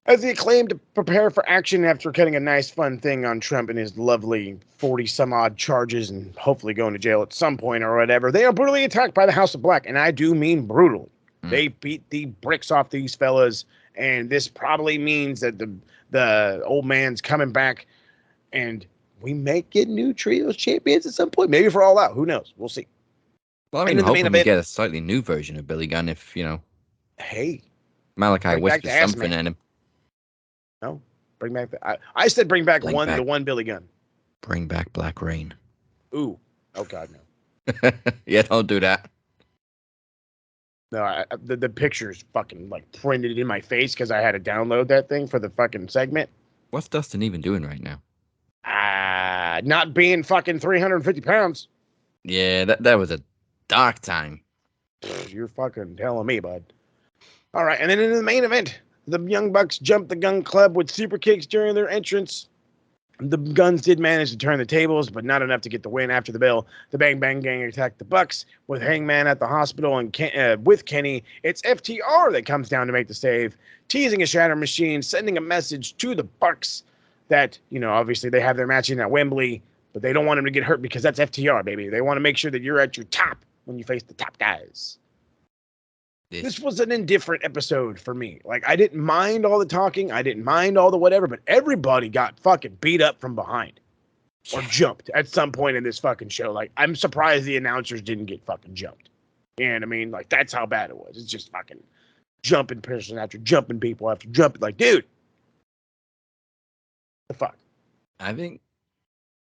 Speaker 2: As the Acclaimed prepare for action after cutting a nice fun thing on Trump and his lovely 40-some-odd charges and hopefully going to jail at some point or whatever, they are brutally attacked by the House of Black, and I do mean brutally. They beat the bricks off these fellas, and this probably means that the old man's coming back, and we may get new trios champions at some point. Maybe for All Out. Who knows? We'll see.
Speaker 1: Well, I mean, hoping we get a slightly new version of Billy Gunn if,
Speaker 2: Hey.
Speaker 1: Malachi whispers something in him.
Speaker 2: No, bring back I said bring back the one Billy Gunn.
Speaker 1: Bring back Black Rain.
Speaker 2: Ooh, oh God, no.
Speaker 1: Yeah, don't do that.
Speaker 2: No, the picture's fucking like printed in my face because I had to download that thing for the fucking segment.
Speaker 1: What's Dustin even doing right now?
Speaker 2: Not being fucking 350 pounds.
Speaker 1: Yeah, that was a dark time.
Speaker 2: You're fucking telling me, bud. All right, and then in the main event, the Young Bucks jumped the Gun Club with super kicks during their entrance. The Guns did manage to turn the tables, but not enough to get the win. After the bell, the Bang Bang Gang attacked the Bucks with Hangman at the hospital and with Kenny. It's FTR that comes down to make the save, teasing a Shatter Machine, sending a message to the Bucks that, obviously they have their match in at Wembley, but they don't want him to get hurt because that's FTR, baby. They want to make sure that you're at your top when you face the top guys. This was an indifferent episode for me. Like, I didn't mind all the talking. I didn't mind all the whatever, but everybody got fucking beat up from behind or jumped at some point in this fucking show. Like, I'm surprised the announcers didn't get fucking jumped. You know what I mean? Like, that's how bad it was. It's just fucking jumping person after jumping people after jumping. Like, dude, the fuck?
Speaker 1: I think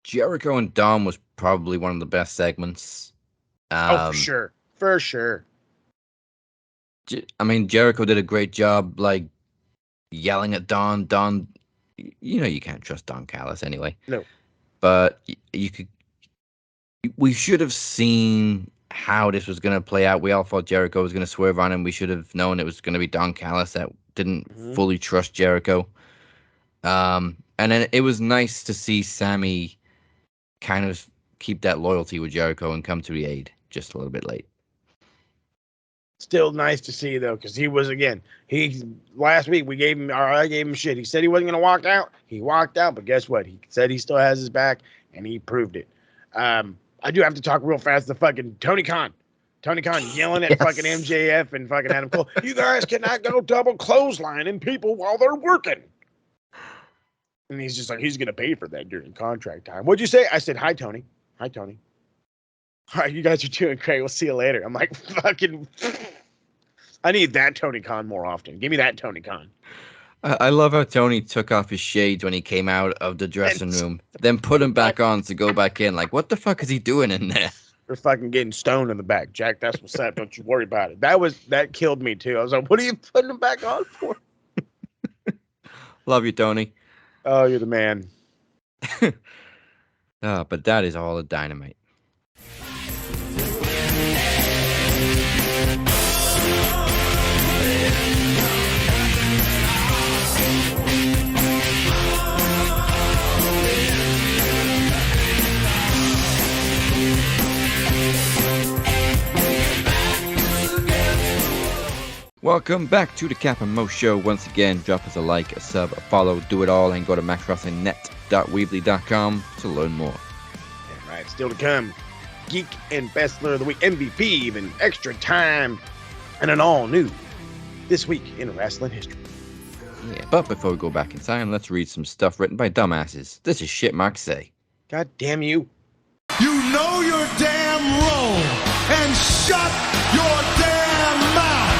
Speaker 1: Jericho and Dom was probably one of the best segments.
Speaker 2: For sure. For sure.
Speaker 1: I mean, Jericho did a great job, like, yelling at Don. Don, you can't trust Don Callis anyway.
Speaker 2: No.
Speaker 1: But we should have seen how this was going to play out. We all thought Jericho was going to swerve on him. We should have known it was going to be Don Callis that didn't fully trust Jericho. And then it was nice to see Sammy kind of keep that loyalty with Jericho and come to the aid just a little bit late.
Speaker 2: Still nice to see, though, because last week I gave him shit. He said he wasn't going to walk out. He walked out, but guess what? He said he still has his back, and he proved it. I do have to talk real fast. The fucking Tony Khan. Tony Khan yelling at fucking MJF and fucking Adam Cole. You guys cannot go double clotheslining people while they're working. And he's just like, he's going to pay for that during contract time. What'd you say? I said, hi, Tony. Hi, Tony. All right, you guys are doing great. We'll see you later. I'm like, fucking, I need that Tony Khan more often. Give me that Tony Khan.
Speaker 1: I love how Tony took off his shades when he came out of the dressing room, then put them back on to go back in. Like, what the fuck is he doing in there?
Speaker 2: They're fucking getting stoned in the back. Jack, that's what's up. Don't you worry about it. That killed me too. I was like, what are you putting them back on for?
Speaker 1: Love you, Tony.
Speaker 2: Oh, you're the man.
Speaker 1: But that is all the Dynamite. Welcome back to the Cap and Mo Show. Once again, drop us a like, a sub, a follow, do it all, and go to maxwrestlingnet.weebly.com to learn more.
Speaker 2: All right, still to come. Geek and Bestler of the Week, MVP, even extra time, and an all new This Week in Wrestling History.
Speaker 1: Yeah, but before we go back in time, let's read some stuff written by dumbasses. This is shit Mark say.
Speaker 2: God damn you.
Speaker 3: You know your damn role and shut your damn mouth.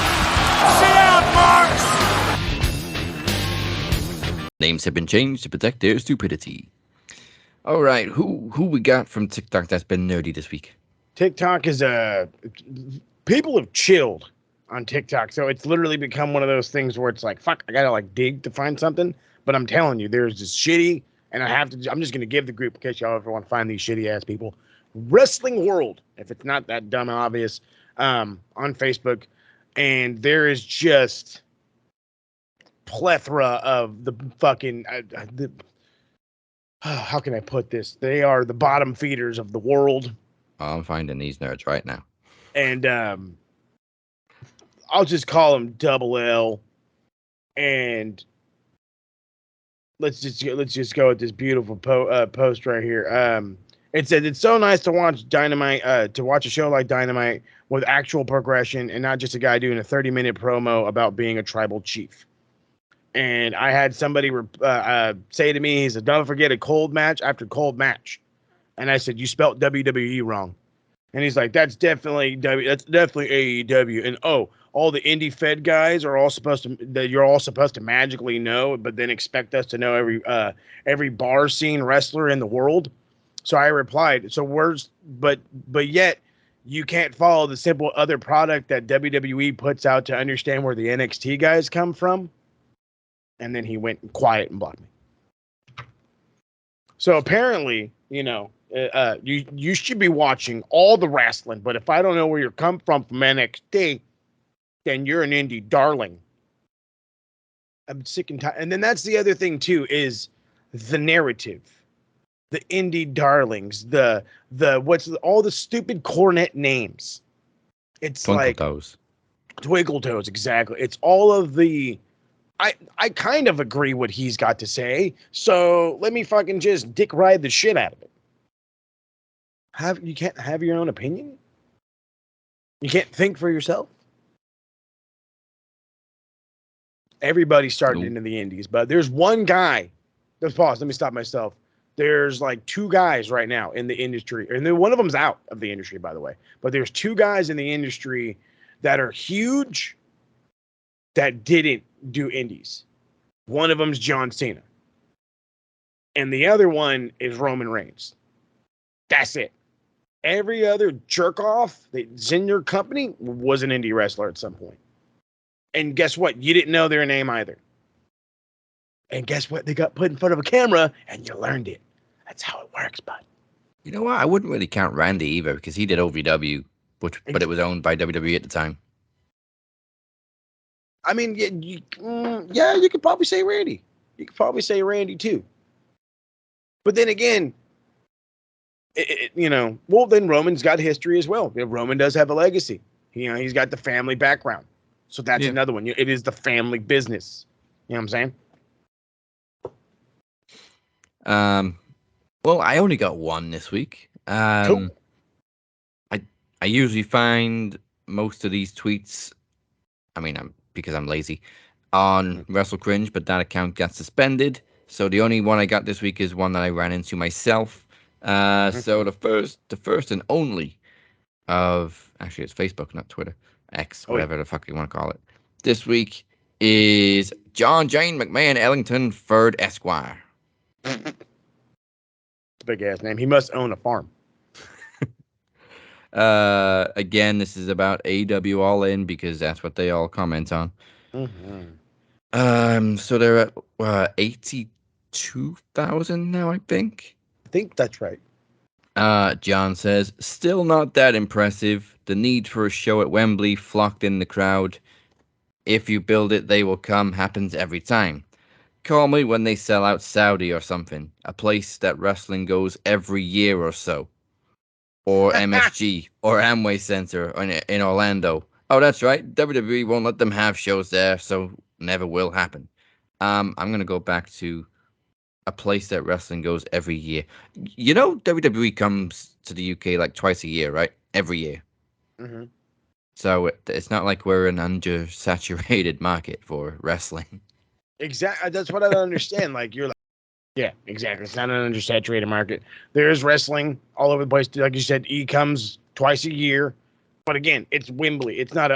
Speaker 3: Sit down, Marks!
Speaker 1: Names have been changed to protect their stupidity. All right, who we got from TikTok that's been nerdy this week?
Speaker 2: TikTok is people have chilled on TikTok, so it's literally become one of those things where it's like, fuck, I gotta like dig to find something. But I'm telling you, there's this shitty, and I'm just gonna give the group in case y'all ever want to find these shitty ass people. Wrestling World, if it's not that dumb and obvious, on Facebook. And there is just plethora of the fucking, how can I put this? They are the bottom feeders of the world.
Speaker 1: Oh, I'm finding these nerds right now.
Speaker 2: And I'll just call them Double L. And let's just go with this beautiful post right here. It says, it's so nice to watch Dynamite, to watch a show like Dynamite with actual progression and not just a guy doing a 30-minute promo about being a tribal chief. And I had somebody say to me, he said, don't forget a cold match after cold match. And I said, you spelt WWE wrong. And he's like, that's definitely AEW. And all the indie fed guys are all supposed to magically know, but then expect us to know every bar scene wrestler in the world. So I replied, but yet you can't follow the simple other product that WWE puts out to understand where the NXT guys come from. And then he went quiet and blocked me. So apparently, you should be watching all the wrestling, but if I don't know where you come from NXT, then you're an indie darling. I'm sick and tired. And then that's the other thing too, is the narrative. The indie darlings, all the stupid cornet names. It's
Speaker 1: Twinkle Toes.
Speaker 2: Twinkle Toes, exactly. It's all of the. I kind of agree what he's got to say, so let me fucking just dick ride the shit out of it. You can't have your own opinion? You can't think for yourself? Everybody started into the indies, but there's one guy. Let's pause. Let me stop myself. There's like two guys right now in the industry, and then one of them's out of the industry, by the way. But there's two guys in the industry that are huge that didn't do indies. One of them's John Cena, and the other one is Roman Reigns. That's it. Every other jerk off that's in your company was an indie wrestler at some point. And guess what? You didn't know their name either. And guess what? They got put in front of a camera, and you learned it. That's how it works, bud.
Speaker 1: You know what? I wouldn't really count Randy either because he did OVW, but it was owned by WWE at the time.
Speaker 2: I mean, you could probably say Randy. You could probably say Randy too. But then again, then Roman's got history as well. Roman does have a legacy. He's got the family background. So that's another one. It is the family business. You know what I'm saying?
Speaker 1: Well, I only got one this week.
Speaker 2: Cool.
Speaker 1: I usually find most of these tweets, because I'm lazy, on Wrestle Cringe, but that account got suspended. So the only one I got this week is one that I ran into myself. So the first and only of, actually it's Facebook, not Twitter, X, whatever the fuck you want to call it. This week is John Jane McMahon Ellington Ferd Esquire.
Speaker 2: Big ass name. He must own a farm.
Speaker 1: Again, this is about AW All In because that's what they all comment on. So they're at 82,000 now, I think.
Speaker 2: I think that's right.
Speaker 1: John says, still not that impressive. The need for a show at Wembley flocked in the crowd. If you build it, they will come. Happens every time. Call me when they sell out Saudi or something. A place that wrestling goes every year or so. Or MSG or Amway Center in Orlando. Oh, that's right. WWE won't let them have shows there, so never will happen. I'm going to go back to a place that wrestling goes every year. You know, WWE comes to the UK like twice a year, right? Every year.
Speaker 2: Mm-hmm.
Speaker 1: So it's not like we're an undersaturated market for wrestling.
Speaker 2: Exactly. That's what I don't understand. Like, you're like, yeah, exactly. It's not an undersaturated market. There is wrestling all over the place. Like you said, E comes twice a year. But again, it's Wembley. It's not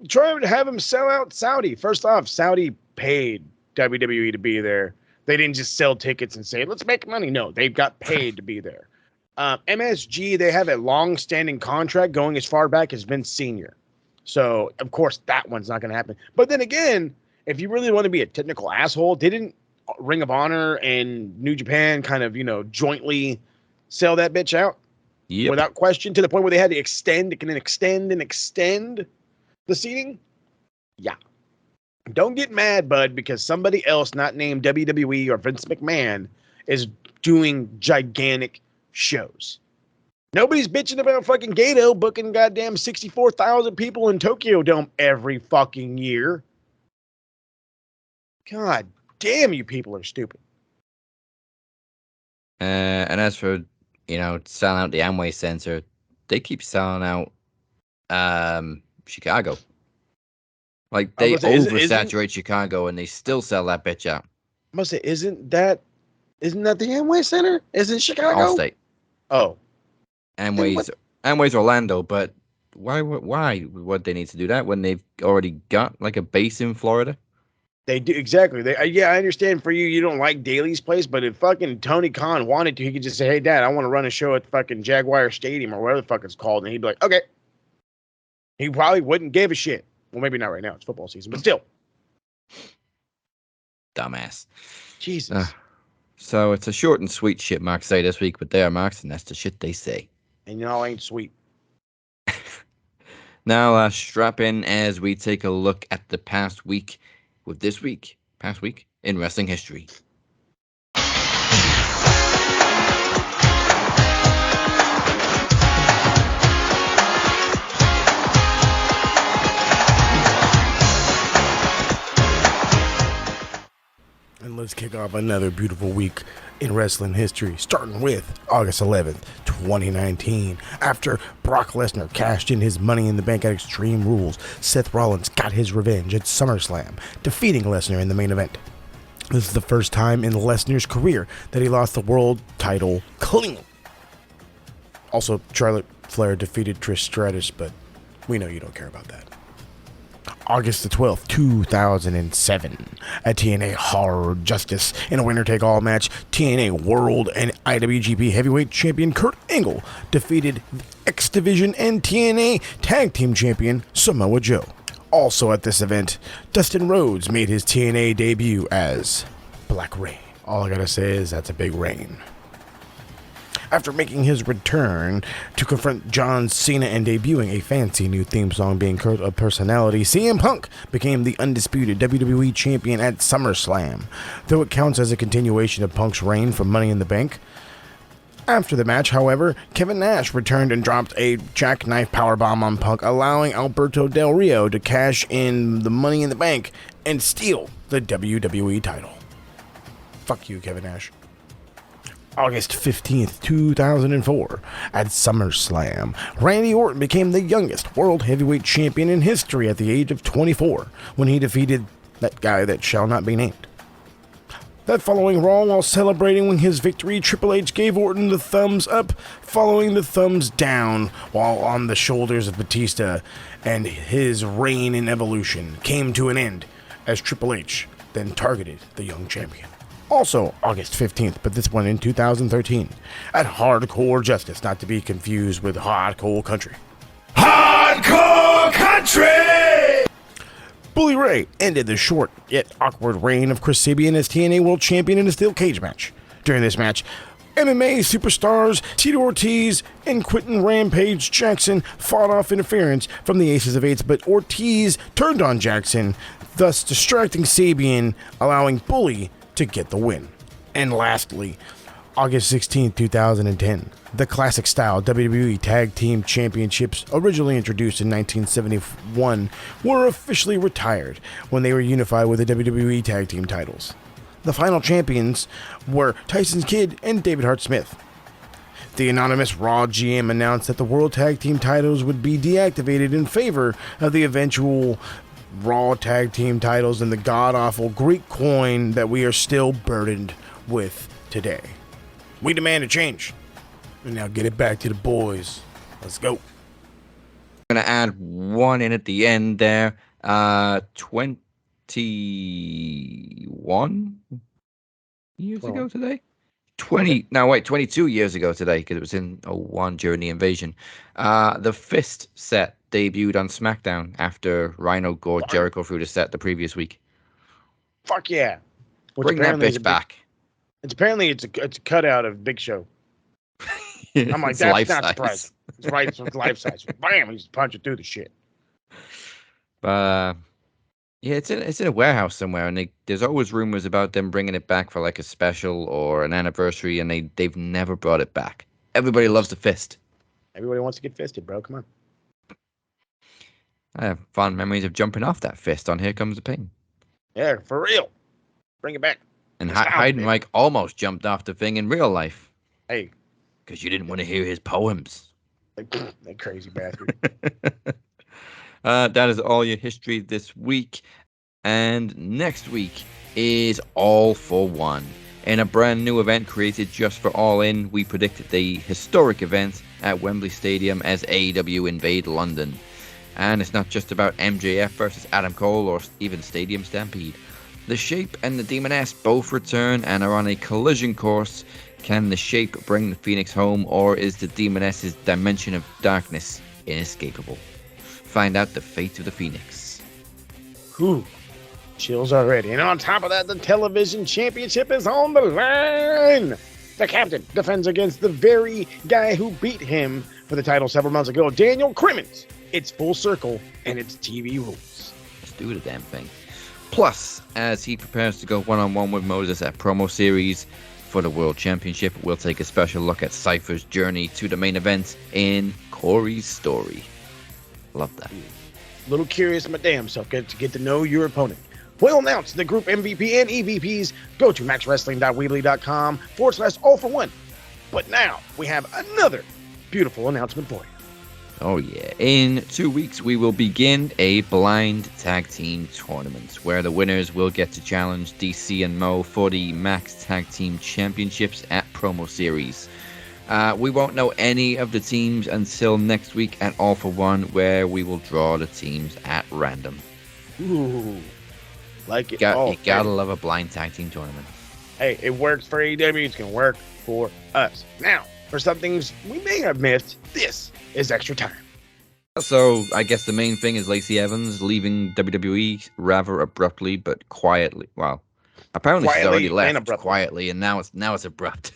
Speaker 2: try to have them sell out Saudi. First off, Saudi paid WWE to be there. They didn't just sell tickets and say, let's make money. No, they've got paid to be there. MSG, they have a long-standing contract going as far back as Vince Sr. So, of course, that one's not going to happen. But then again, if you really want to be a technical asshole, didn't Ring of Honor and New Japan kind of, jointly sell that bitch out?
Speaker 1: Yep.
Speaker 2: Without question, to the point where they had to extend the seating? Yeah. Don't get mad, bud, because somebody else not named WWE or Vince McMahon is doing gigantic shows. Nobody's bitching about fucking Gato booking goddamn 64,000 people in Tokyo Dome every fucking year. God damn, you people are stupid.
Speaker 1: And as for, selling out the Amway Center, they keep selling out Chicago. Like, they oversaturate Chicago and they still sell that bitch out.
Speaker 2: I must say, isn't that the Amway Center? Isn't Chicago?
Speaker 1: Allstate.
Speaker 2: Oh.
Speaker 1: Amway's Orlando, but why would they need to do that when they've already got like a base in Florida?
Speaker 2: They do, exactly. I understand for you don't like Daly's place, but if fucking Tony Khan wanted to, he could just say, hey, Dad, I want to run a show at fucking Jaguar Stadium or whatever the fuck it's called. And he'd be like, okay. He probably wouldn't give a shit. Well, maybe not right now. It's football season, but still.
Speaker 1: Dumbass.
Speaker 2: Jesus.
Speaker 1: So it's a short and sweet shit Marks say this week, but they are Marks, and that's the shit they say.
Speaker 2: And y'all ain't sweet.
Speaker 1: Now, strap in as we take a look at the past week with this week, past week in wrestling history.
Speaker 4: And let's kick off another beautiful week in wrestling history, starting with August 11th, 2019. After Brock Lesnar cashed in his Money in the Bank at Extreme Rules, Seth Rollins got his revenge at SummerSlam, defeating Lesnar in the main event. This is the first time in Lesnar's career that he lost the world title clean. Also, Charlotte Flair defeated Trish Stratus, but we know you don't care about that. August the 12th, 2007, at TNA Hard Justice, in a winner-take-all match, TNA World and IWGP Heavyweight Champion Kurt Angle defeated X Division and TNA Tag Team Champion Samoa Joe. Also at this event, Dustin Rhodes made his TNA debut as Black Rain. All I gotta say is that's a big rain. After making his return to confront John Cena and debuting a fancy new theme song being Kurt of Personality, CM Punk became the undisputed WWE Champion at SummerSlam, though it counts as a continuation of Punk's reign from Money in the Bank. After the match, however, Kevin Nash returned and dropped a jackknife powerbomb on Punk, allowing Alberto Del Rio to cash in the Money in the Bank and steal the WWE title. Fuck you, Kevin Nash. August 15th, 2004, at SummerSlam, Randy Orton became the youngest World Heavyweight Champion in history at the age of 24 when he defeated that guy that shall not be named. That following Raw, while celebrating his victory, Triple H gave Orton the thumbs up, following the thumbs down while on the shoulders of Batista, and his reign in Evolution came to an end as Triple H then targeted the young champion. Also, August 15th, but this one in 2013, at Hardcore Justice, not to be confused with Hardcore Country.
Speaker 3: Hardcore Country!
Speaker 4: Bully Ray ended the short yet awkward reign of Chris Sabian as TNA World Champion in a steel cage match. During this match, MMA superstars Tito Ortiz and Quentin Rampage Jackson fought off interference from the Aces of Eights, but Ortiz turned on Jackson, thus distracting Sabian, allowing Bully to get the win. And lastly, August 16, 2010, the classic style WWE Tag Team Championships, originally introduced in 1971, were officially retired when they were unified with the WWE Tag Team titles. The final champions were Tyson Kidd and David Hart Smith. The anonymous Raw GM announced that the World Tag Team titles would be deactivated in favor of the eventual Raw Tag Team titles and the god-awful Greek coin that we are still burdened with today. We demand a change. And now get it back to the boys. Let's go.
Speaker 1: I'm going to add one in at the end there. 21 years ago today? 22 years ago today, because it was in 01 during the invasion. The Fist set debuted on SmackDown after Rhino gored Jericho through the set the previous week.
Speaker 2: Fuck yeah.
Speaker 1: Bring that bitch back.
Speaker 2: It's apparently it's a cutout of Big Show. I'm like, that's not surprising. It's right, it's life size. Bam, he's punching through the shit.
Speaker 1: Yeah, it's in a warehouse somewhere, and there's always rumors about them bringing it back for like a special or an anniversary, and they've never brought it back. Everybody loves the Fist.
Speaker 2: Everybody wants to get fisted, bro. Come on.
Speaker 1: I have fond memories of jumping off that Fist on Here Comes the Pain.
Speaker 2: Yeah, for real. Bring it back.
Speaker 1: And Heidenreich almost jumped off the thing in real life.
Speaker 2: Hey.
Speaker 1: Because you didn't want to hear his poems.
Speaker 2: That crazy bastard.
Speaker 1: That is all your history this week. And next week is All for One. In a brand new event created just for All In, we predicted the historic event at Wembley Stadium as AEW invade London. And it's not just about MJF versus Adam Cole or even Stadium Stampede. The Shape and the Demoness both return and are on a collision course. Can the Shape bring the Phoenix home, or is the Demoness's dimension of darkness inescapable? Find out the fate of the Phoenix.
Speaker 2: Whew. Chills already. And on top of that, the television championship is on the line. The captain defends against the very guy who beat him for the title several months ago, Daniel Crimmins. It's full circle, and it's TV rules.
Speaker 1: Let's do the damn thing. Plus, as he prepares to go one-on-one with Moses at Promo Series for the World Championship, we'll take a special look at Cypher's journey to the main event in Corey's story. Love that.
Speaker 2: A little curious my damn self to get to know your opponent. We'll announce the group MVP and EVPs. Go to maxwrestling.weebly.com/all-for-one. But now we have another beautiful announcement for you.
Speaker 1: Oh yeah, in 2 weeks we will begin a blind tag team tournament where the winners will get to challenge DC and Mo for the Max Tag Team Championships at Promo Series. We won't know any of the teams until next week at All for One, where we will draw the teams at random.
Speaker 2: Ooh, like it.
Speaker 1: You gotta love a blind tag team tournament.
Speaker 2: Hey, it works for AEW, it's gonna work for us. Now, for some things we may have missed, this is extra time.
Speaker 1: So, I guess the main thing is Lacey Evans leaving WWE rather abruptly, but quietly. Well, apparently she's already left quietly, and now it's abrupt.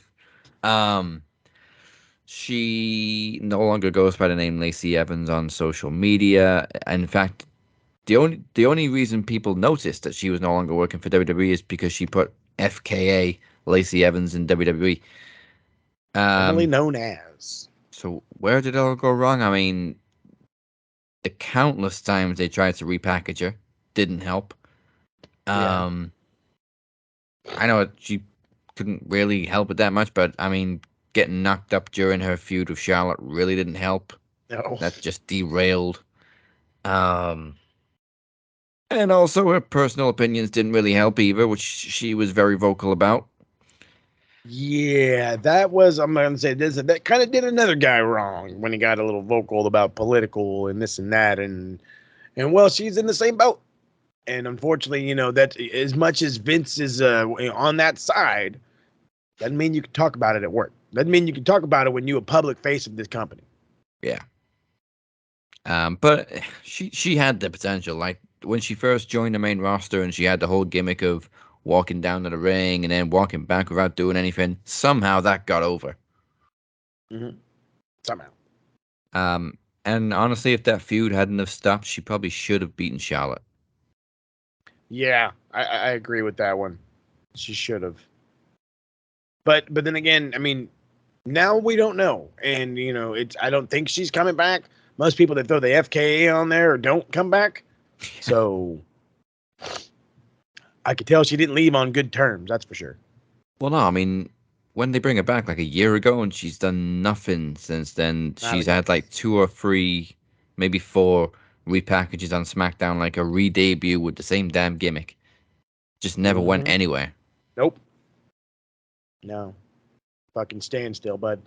Speaker 1: She no longer goes by the name Lacey Evans on social media. In fact, the only reason people noticed that she was no longer working for WWE is because she put FKA Lacey Evans in WWE.
Speaker 2: Commonly known as.
Speaker 1: So where did it all go wrong? I mean, the countless times they tried to repackage her didn't help. I know she couldn't really help it that much. But I mean, getting knocked up during her feud with Charlotte really didn't help.
Speaker 2: No.
Speaker 1: That just derailed. And also her personal opinions didn't really help either, which she was very vocal about.
Speaker 2: Yeah, that was, I'm going to say this, that kind of did another guy wrong when he got a little vocal about political and this and that. And well, she's in the same boat. And unfortunately, you know, that as much as Vince is on that side, doesn't mean you can talk about it at work. Doesn't mean you can talk about it when you're a public face of this company.
Speaker 1: Yeah. But she had the potential. Like when she first joined the main roster and she had the whole gimmick of walking down to the ring and then walking back without doing anything. Somehow that got over.
Speaker 2: Mm-hmm. Somehow.
Speaker 1: And honestly, if that feud hadn't have stopped, she probably should have beaten Charlotte.
Speaker 2: Yeah, I agree with that one. She should have. But then again, I mean, now we don't know. And, you know, I don't think she's coming back. Most people that throw the FKA on there don't come back. So I could tell she didn't leave on good terms, that's for sure.
Speaker 1: Well, no, I mean, when they bring her back like a year ago and she's done nothing since then, she's had like 2 or 3, maybe 4 repackages on SmackDown, like a re-debut with the same damn gimmick. Just never went anywhere.
Speaker 2: Nope. No. Fucking stand still, bud.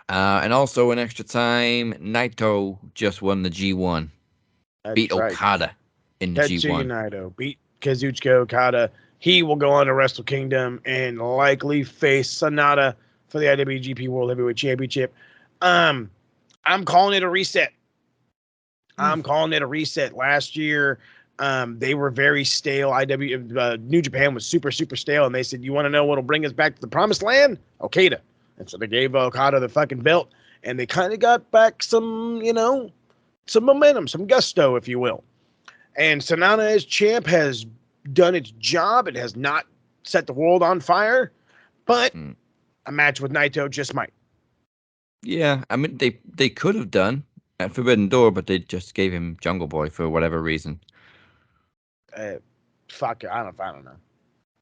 Speaker 1: And also in extra time, Naito just won the G1. Beat Okada in the
Speaker 2: Tetsuya
Speaker 1: G1.
Speaker 2: Naito beat Kazuchika Okada. He will go on to Wrestle Kingdom and likely face Sonata for the IWGP World Heavyweight Championship. I'm calling it a reset. I'm calling it a reset. Last year, they were very stale. New Japan was super, super stale, and they said, "You want to know what'll bring us back to the promised land? Okada." And so they gave Okada the fucking belt, and they kind of got back some, you know, some momentum, some gusto, if you will. And Sonata as champ has done its job. It has not set the world on fire, but a match with Naito just might.
Speaker 1: Yeah, I mean, they could have done at Forbidden Door, but they just gave him Jungle Boy for whatever reason.
Speaker 2: Fuck it, I don't know.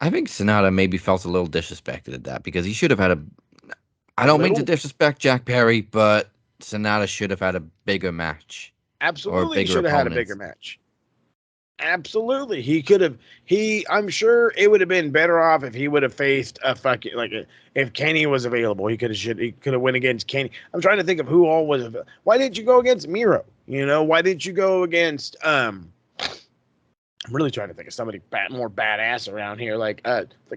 Speaker 1: I think Sonata maybe felt a little disrespected at that because he should have had a. I don't mean to disrespect Jack Perry, but Sonata should have had a bigger match.
Speaker 2: Absolutely, he should have had a bigger match. Absolutely, he could have. I'm sure it would have been better off if he would have faced a fucking if Kenny was available. He could have went against Kenny. I'm trying to think of who all was. Why didn't you go against Miro? You know, why didn't you go against I'm really trying to think of somebody more badass around here, like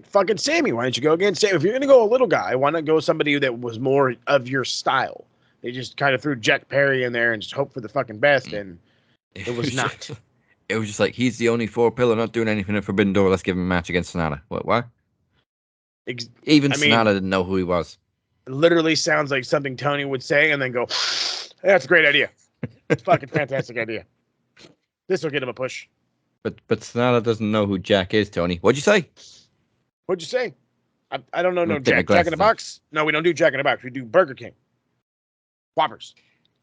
Speaker 2: fucking Sammy. Why didn't you go against Sammy? If you're gonna go a little guy, why not go somebody that was more of your style? They just kind of threw Jack Perry in there and just hope for the fucking best, and it was not.
Speaker 1: It was just like, he's the only 4-pillar not doing anything at Forbidden Door. Let's give him a match against Sonata. What? Even Sonata didn't know who he was.
Speaker 2: It literally sounds like something Tony would say and then go, "That's a great idea. Fucking fantastic idea. This will get him a push."
Speaker 1: But Sonata doesn't know who Jack is, Tony. What'd you say?
Speaker 2: What'd you say? I don't know no Jack. Jack in the Box? No, we don't do Jack in the Box. We do Burger King. Whoppers.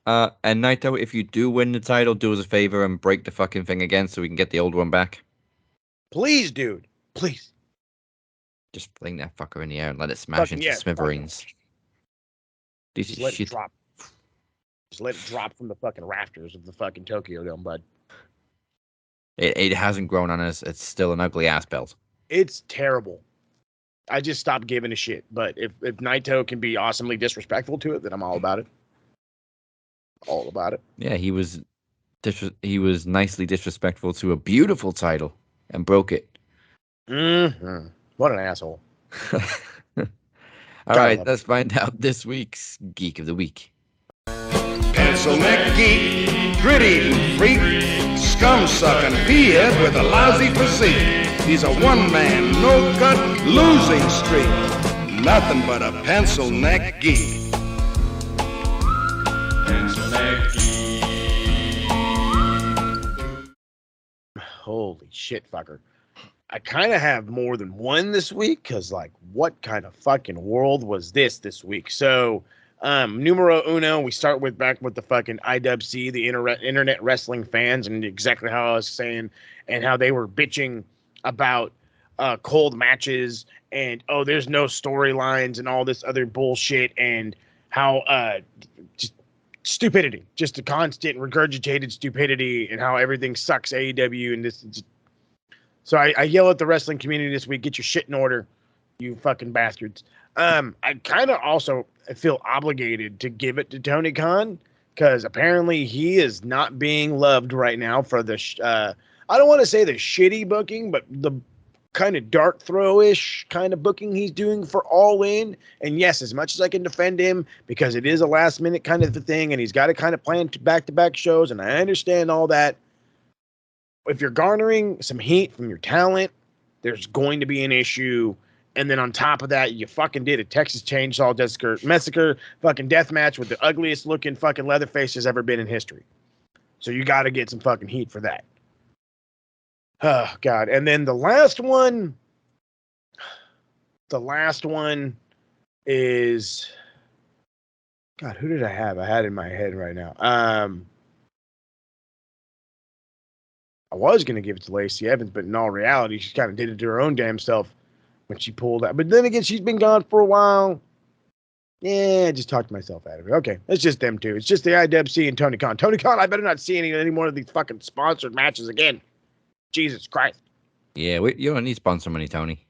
Speaker 1: And Naito, if you do win the title, do us a favor and break the fucking thing again so we can get the old one back.
Speaker 2: Please, dude. Please.
Speaker 1: Just fling that fucker in the air and let it smash into smithereens.
Speaker 2: Just let it drop. Just let it drop from the fucking rafters of the fucking Tokyo Dome, bud.
Speaker 1: It hasn't grown on us. It's still an ugly ass belt.
Speaker 2: It's terrible. I just stopped giving a shit. But if Naito can be awesomely disrespectful to it, then I'm all about it. All about it.
Speaker 1: Yeah, he was nicely disrespectful to a beautiful title and broke it.
Speaker 2: Mm-hmm. What an asshole.
Speaker 1: All right, let's find out this week's Geek of the Week.
Speaker 5: Pencil neck geek, grit-eating freak, scum-sucking peahead with a lousy physique. He's a one-man, no-cut, losing streak. Nothing but a pencil neck geek.
Speaker 2: Holy shit, fucker. I kind of have more than one this week because, like, what kind of fucking world was this week? So, numero uno, we start back with the fucking IWC, the internet wrestling fans, and exactly how I was saying, and how they were bitching about cold matches and there's no storylines and all this other bullshit and how just stupidity, just a constant regurgitated stupidity and how everything sucks AEW and this. So I yell at the wrestling community this week, get your shit in order, you fucking bastards. I kind of also feel obligated to give it to Tony Khan because apparently he is not being loved right now for the, I don't want to say the shitty booking, but the kind of dart throw-ish kind of booking he's doing for All In. And yes, as much as I can defend him because it is a last minute kind of thing and he's got to kind of plan back-to-back shows and I understand all that. If you're garnering some heat from your talent, there's going to be an issue. And then on top of that, you fucking did a Texas Chainsaw Massacre fucking death match with the ugliest looking fucking Leatherface has ever been in history. So you got to get some fucking heat for that. Oh, God. And then the last one is, God, who did I have? I had in my head right now. I was going to give it to Lacey Evans, but in all reality, she kind of did it to her own damn self when she pulled out. But then again, she's been gone for a while. Yeah, I just talked myself out of it. Okay, it's just them two. It's just the IWC and Tony Khan. Tony Khan, I better not see any more of these fucking sponsored matches again. Jesus Christ.
Speaker 1: Yeah, you don't need sponsor money, Tony.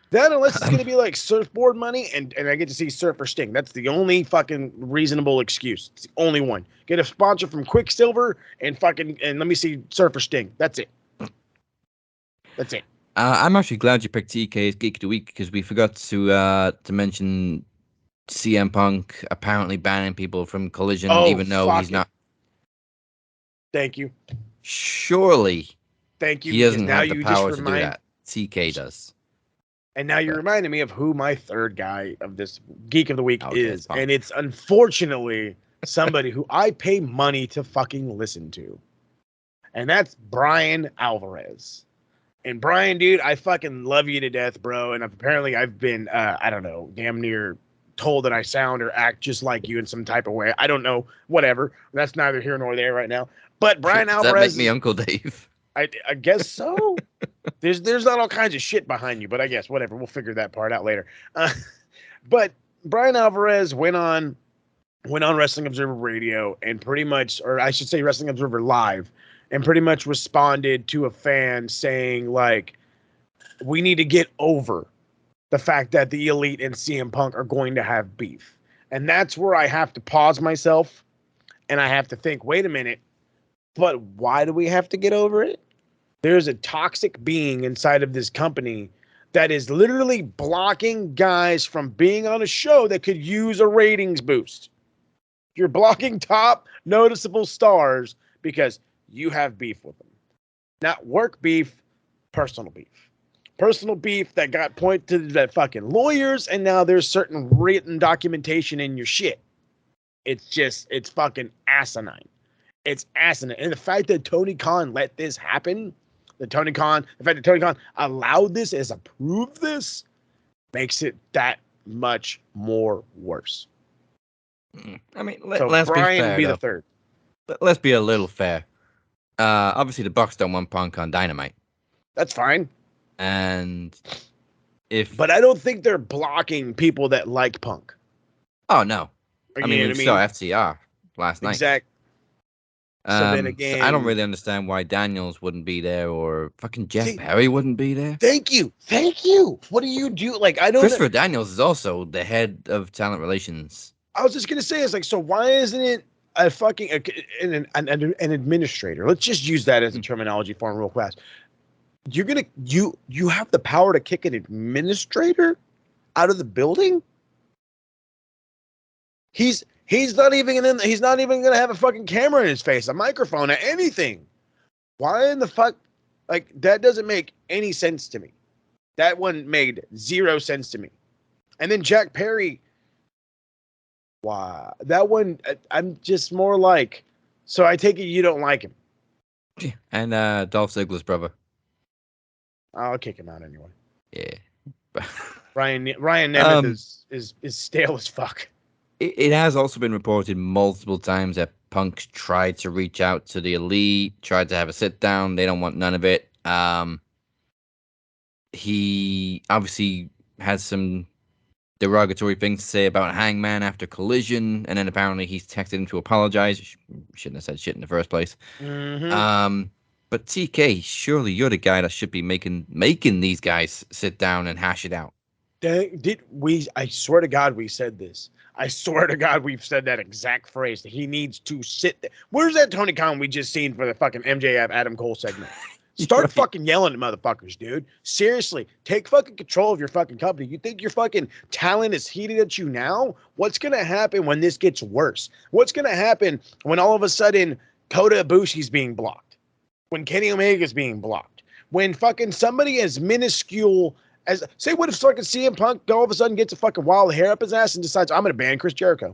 Speaker 2: Then unless it's going to be like surfboard money and I get to see Surfer Sting. That's the only fucking reasonable excuse. It's the only one. Get a sponsor from Quicksilver and let me see Surfer Sting. That's it. That's it.
Speaker 1: I'm actually glad you picked TK's Geek of the Week because we forgot to mention CM Punk apparently banning people from Collision even though he's not.
Speaker 2: Thank you.
Speaker 1: Surely.
Speaker 2: Thank you.
Speaker 1: He doesn't have the power to do that. TK does.
Speaker 2: And now you're reminding me of who my third guy of this Geek of the Week is. And it's unfortunately somebody who I pay money to fucking listen to. And that's Brian Alvarez. And Brian, dude, I fucking love you to death, bro. And apparently I've been, I don't know, damn near told that I sound or act just like you in some type of way. I don't know. Whatever. That's neither here nor there right now. But Brian Alvarez.
Speaker 1: Does that make me Uncle Dave?
Speaker 2: I guess so. There's not all kinds of shit behind you, but I guess whatever. We'll figure that part out later. But Brian Alvarez went on Wrestling Observer Radio and pretty much, or I should say Wrestling Observer Live, and pretty much responded to a fan saying like, we need to get over the fact that the Elite and CM Punk are going to have beef. And that's where I have to pause myself and I have to think, wait a minute, but why do we have to get over it? There's a toxic being inside of this company that is literally blocking guys from being on a show that could use a ratings boost. You're blocking top noticeable stars because you have beef with them. Not work beef, personal beef. Personal beef that got pointed to the fucking lawyers, and now there's certain written documentation in your shit. It's fucking asinine. It's asinine. And the fact that Tony Khan let this happen, the fact that Tony Khan allowed this, has approved this, makes it that much more worse.
Speaker 1: I mean,
Speaker 2: so
Speaker 1: let's
Speaker 2: Brian
Speaker 1: be fair.
Speaker 2: Be the third.
Speaker 1: Let's be a little fair. Obviously, the Bucks don't want Punk on Dynamite.
Speaker 2: That's fine.
Speaker 1: And
Speaker 2: but I don't think they're blocking people that like Punk.
Speaker 1: Oh no. I mean, we saw FTR last night.
Speaker 2: Exactly. So then again,
Speaker 1: so I don't really understand why Daniels wouldn't be there or fucking Jeff Perry wouldn't be there.
Speaker 2: Thank you. What do you do? Like, I don't.
Speaker 1: Christopher Daniels is also the head of talent relations.
Speaker 2: I was just gonna say, it's like, so why isn't it a fucking an administrator? Let's just use that as a terminology for him real fast. You're gonna you have the power to kick an administrator out of the building? He's not even gonna have a fucking camera in his face, a microphone, or anything. Why in the fuck? Like, that doesn't make any sense to me. That one made zero sense to me. And then Jack Perry. Wow, that one. I'm just more like. So I take it you don't like him.
Speaker 1: And Dolph Ziggler's brother.
Speaker 2: I'll kick him out anyway.
Speaker 1: Yeah.
Speaker 2: Ryan Nemeth is stale as fuck.
Speaker 1: It has also been reported multiple times that Punk tried to reach out to the Elite, tried to have a sit down. They don't want none of it. he obviously has some derogatory things to say about Hangman after Collision, and then apparently he's texted him to apologize. Shouldn't have said shit in the first place. But TK, surely you're the guy that should be making these guys sit down and hash it out.
Speaker 2: I swear to God, we said this. I swear to God, we've said that exact phrase. That he needs to sit there. Where's that Tony Khan we just seen for the fucking MJF Adam Cole segment? Start
Speaker 1: Right.
Speaker 2: fucking yelling at motherfuckers, dude. Seriously, take fucking control of your fucking company. You think your fucking talent is heated at you now? What's gonna happen when this gets worse? What's gonna happen when all of a sudden Kota Ibushi's being blocked? When Kenny Omega's being blocked? When fucking somebody as minuscule as, say, what if fucking CM Punk all of a sudden gets a fucking wild hair up his ass and decides, I'm gonna ban Chris Jericho?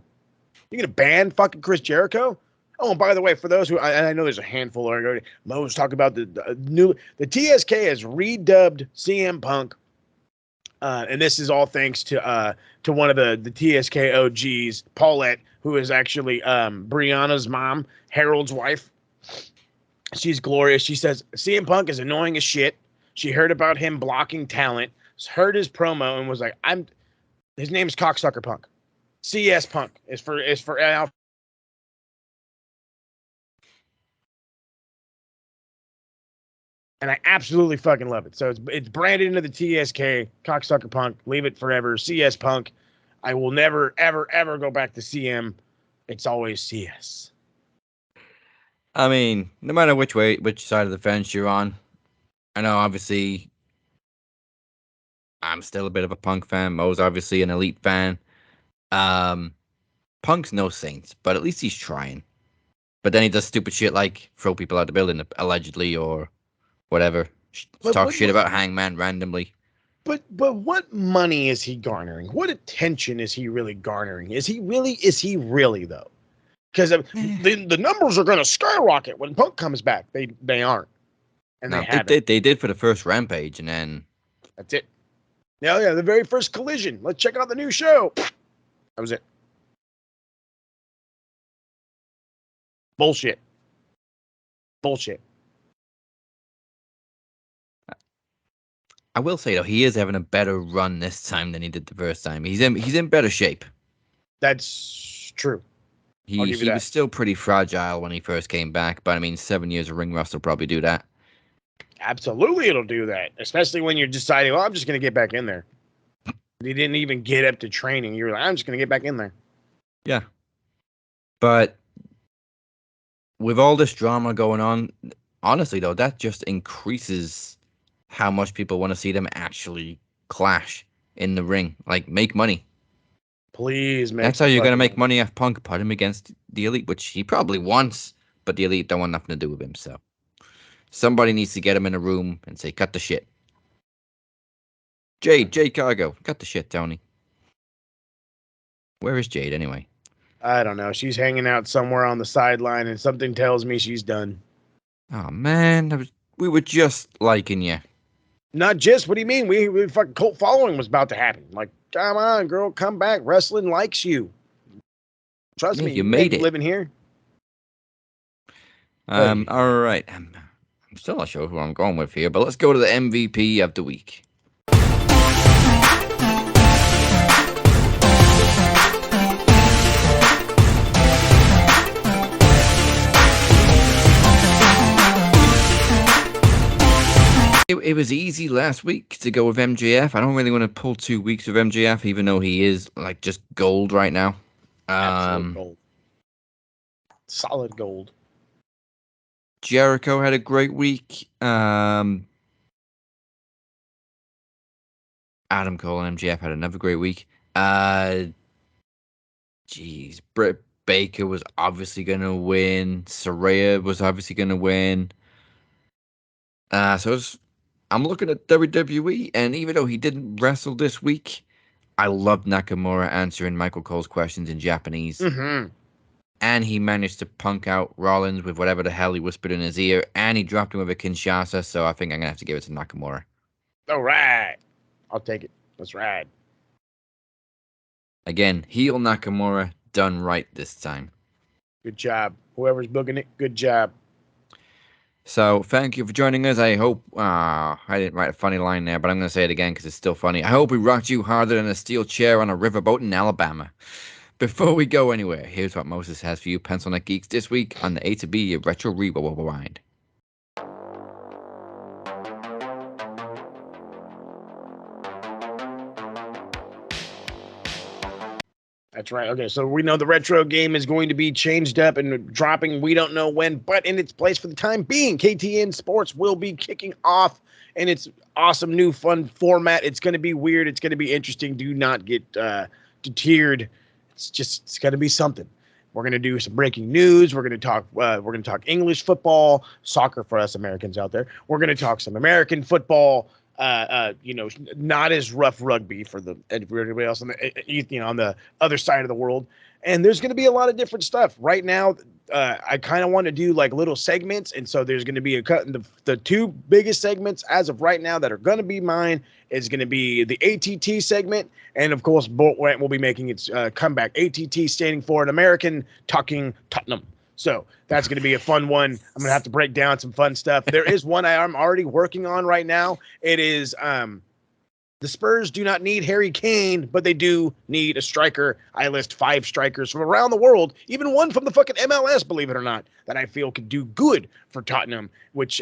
Speaker 2: You're gonna ban fucking Chris Jericho? Oh, and by the way, for those who I know there's a handful already, Mo's talking about the TSK has redubbed CM Punk, and this is all thanks to one of the TSK OGs, Paulette, who is actually Brianna's mom, Harold's wife. She's glorious. She says CM Punk is annoying as shit. She heard about him blocking talent, heard his promo, and was like, his name's Cocksucker Punk. CS Punk is for Al. And I absolutely fucking love it. So it's branded into the TSK, Cocksucker Punk, leave it forever, CS Punk. I will never, ever, ever go back to CM. It's always CS.
Speaker 1: I mean, no matter which side of the fence you're on, I know obviously I'm still a bit of a Punk fan. Mo's obviously an Elite fan. Punk's no saint, but at least he's trying. But then he does stupid shit like throw people out the building, allegedly, or whatever. Talk shit about Hangman randomly.
Speaker 2: But what money is he garnering? What attention is he really garnering? Is he really though? Because the numbers are going to skyrocket when Punk comes back. They aren't, and
Speaker 1: No,
Speaker 2: they haven't.
Speaker 1: They did for the first Rampage, and then
Speaker 2: That's it. Yeah, the very first Collision. Let's check out the new show. That was it. Bullshit.
Speaker 1: I will say though he is having a better run this time than he did the first time. He's in better shape.
Speaker 2: That's true.
Speaker 1: He was still pretty fragile when he first came back, but I mean 7 years of ring rust will probably do that.
Speaker 2: Absolutely, it'll do that. Especially when you're deciding, well, I'm just going to get back in there. You didn't even get up to training. You're like, I'm just going to get back in there.
Speaker 1: Yeah. But with all this drama going on, honestly, though, that just increases how much people want to see them actually clash in the ring. Like, make money.
Speaker 2: Please, man.
Speaker 1: That's how you're going to make money off Punk. Put him against the Elite, which he probably wants, but the Elite don't want nothing to do with him, so. Somebody needs to get him in a room and say, cut the shit. Jade Cargo, cut the shit, Tony. Where is Jade, anyway?
Speaker 2: I don't know. She's hanging out somewhere on the sideline, and something tells me she's done.
Speaker 1: Oh, man. We were just liking you.
Speaker 2: Not just, what do you mean? We fucking cult following was about to happen. Like, come on, girl, come back. Wrestling likes you. Trust me,
Speaker 1: you made it.
Speaker 2: Living here.
Speaker 1: All right. I'm still not sure who I'm going with here, but let's go to the MVP of the week. It was easy last week to go with MJF. I don't really want to pull 2 weeks with MJF, even though he is like just gold right now.
Speaker 2: Absolute gold. Solid gold.
Speaker 1: Jericho had a great week. Adam Cole and MJF had another great week. Britt Baker was obviously going to win. Saraya was obviously going to win. I'm looking at WWE, and even though he didn't wrestle this week, I loved Nakamura answering Michael Cole's questions in Japanese.
Speaker 2: Mm-hmm.
Speaker 1: And he managed to punk out Rollins with whatever the hell he whispered in his ear, and he dropped him with a Kinshasa, so I think I'm going to have to give it to Nakamura.
Speaker 2: All right. I'll take it. Let's ride.
Speaker 1: Again, heel Nakamura, done right this time.
Speaker 2: Good job. Whoever's booking it, good job.
Speaker 1: So thank you for joining us. I hope I didn't write a funny line there, but I'm going to say it again because it's still funny. I hope we rocked you harder than a steel chair on a riverboat in Alabama. Before we go anywhere, here's what Moses has for you pencil neck geeks this week on the A to B Retro Rewind.
Speaker 2: That's right. Okay, so we know the retro game is going to be changed up and dropping. We don't know when, but in its place for the time being, KTN Sports will be kicking off in its awesome new fun format. It's going to be weird. It's going to be interesting. Do not get deterred. It's going to be something. We're going to do some breaking news. We're going to talk English football, soccer for us Americans out there. We're going to talk some American football. Not as rough rugby for everybody else on the on the other side of the world. And there's going to be a lot of different stuff right now. I kind of want to do like little segments, and so there's going to be the two biggest segments as of right now that are going to be mine is going to be the ATT segment, and of course Bolt Rant will be making its comeback. ATT standing for an American Talking Tottenham. So that's going to be a fun one. I'm going to have to break down some fun stuff. There is one I'm already working on right now. It is the Spurs do not need Harry Kane, but they do need a striker. I list 5 strikers from around the world, even one from the fucking MLS, believe it or not, that I feel could do good for Tottenham, which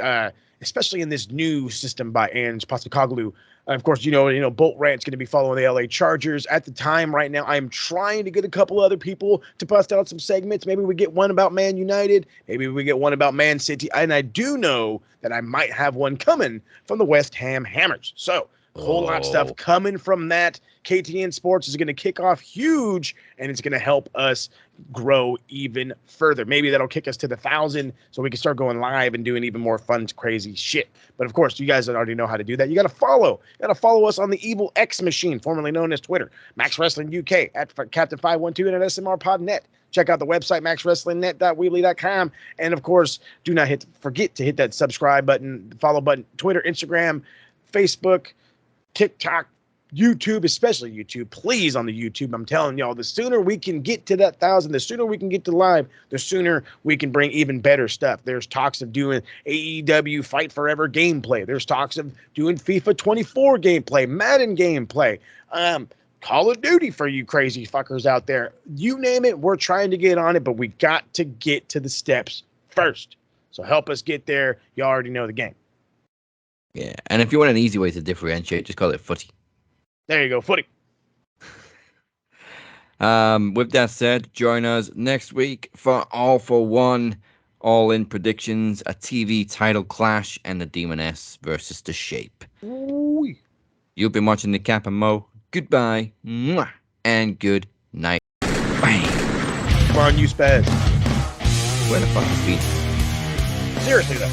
Speaker 2: especially in this new system by Ange Postecoglou. Of course, Bolt Rant's going to be following the LA Chargers. At the time right now, I'm trying to get a couple other people to bust out some segments. Maybe we get one about Man United. Maybe we get one about Man City. And I do know that I might have one coming from the West Ham Hammers. So a whole lot of stuff coming from that. KTN Sports is going to kick off huge, and it's going to help us grow even further. Maybe that'll kick us to the 1,000 so we can start going live and doing even more fun, crazy shit. But of course, you guys already know how to do that. You got to follow. You got to follow us on the Evil X Machine, formerly known as Twitter, Max Wrestling UK, at Captain512 and at SMRPodNet. Check out the website, maxwrestlingnet.weebly.com. And of course, do not forget to hit that subscribe button, follow button, Twitter, Instagram, Facebook, TikTok, YouTube, especially YouTube. Please, on the YouTube, I'm telling y'all, the sooner we can get to that 1,000, the sooner we can get to live, the sooner we can bring even better stuff. There's talks of doing AEW Fight Forever gameplay. There's talks of doing FIFA 24 gameplay, Madden gameplay, Call of Duty for you crazy fuckers out there. You name it, we're trying to get on it, but we got to get to the steps first. So help us get there. You already know the game.
Speaker 1: Yeah, and if you want an easy way to differentiate, just call it footy.
Speaker 2: There you go, footy.
Speaker 1: With that said, join us next week for All for One, all-in predictions, a TV title clash, and the Demoness versus the Shape.
Speaker 2: Ooh.
Speaker 1: You've been watching the Cap and Mo. Goodbye, mwah, and good night. Bang.
Speaker 2: Come on, you spaz.
Speaker 1: Where the fuck is Pete?
Speaker 2: Seriously, though.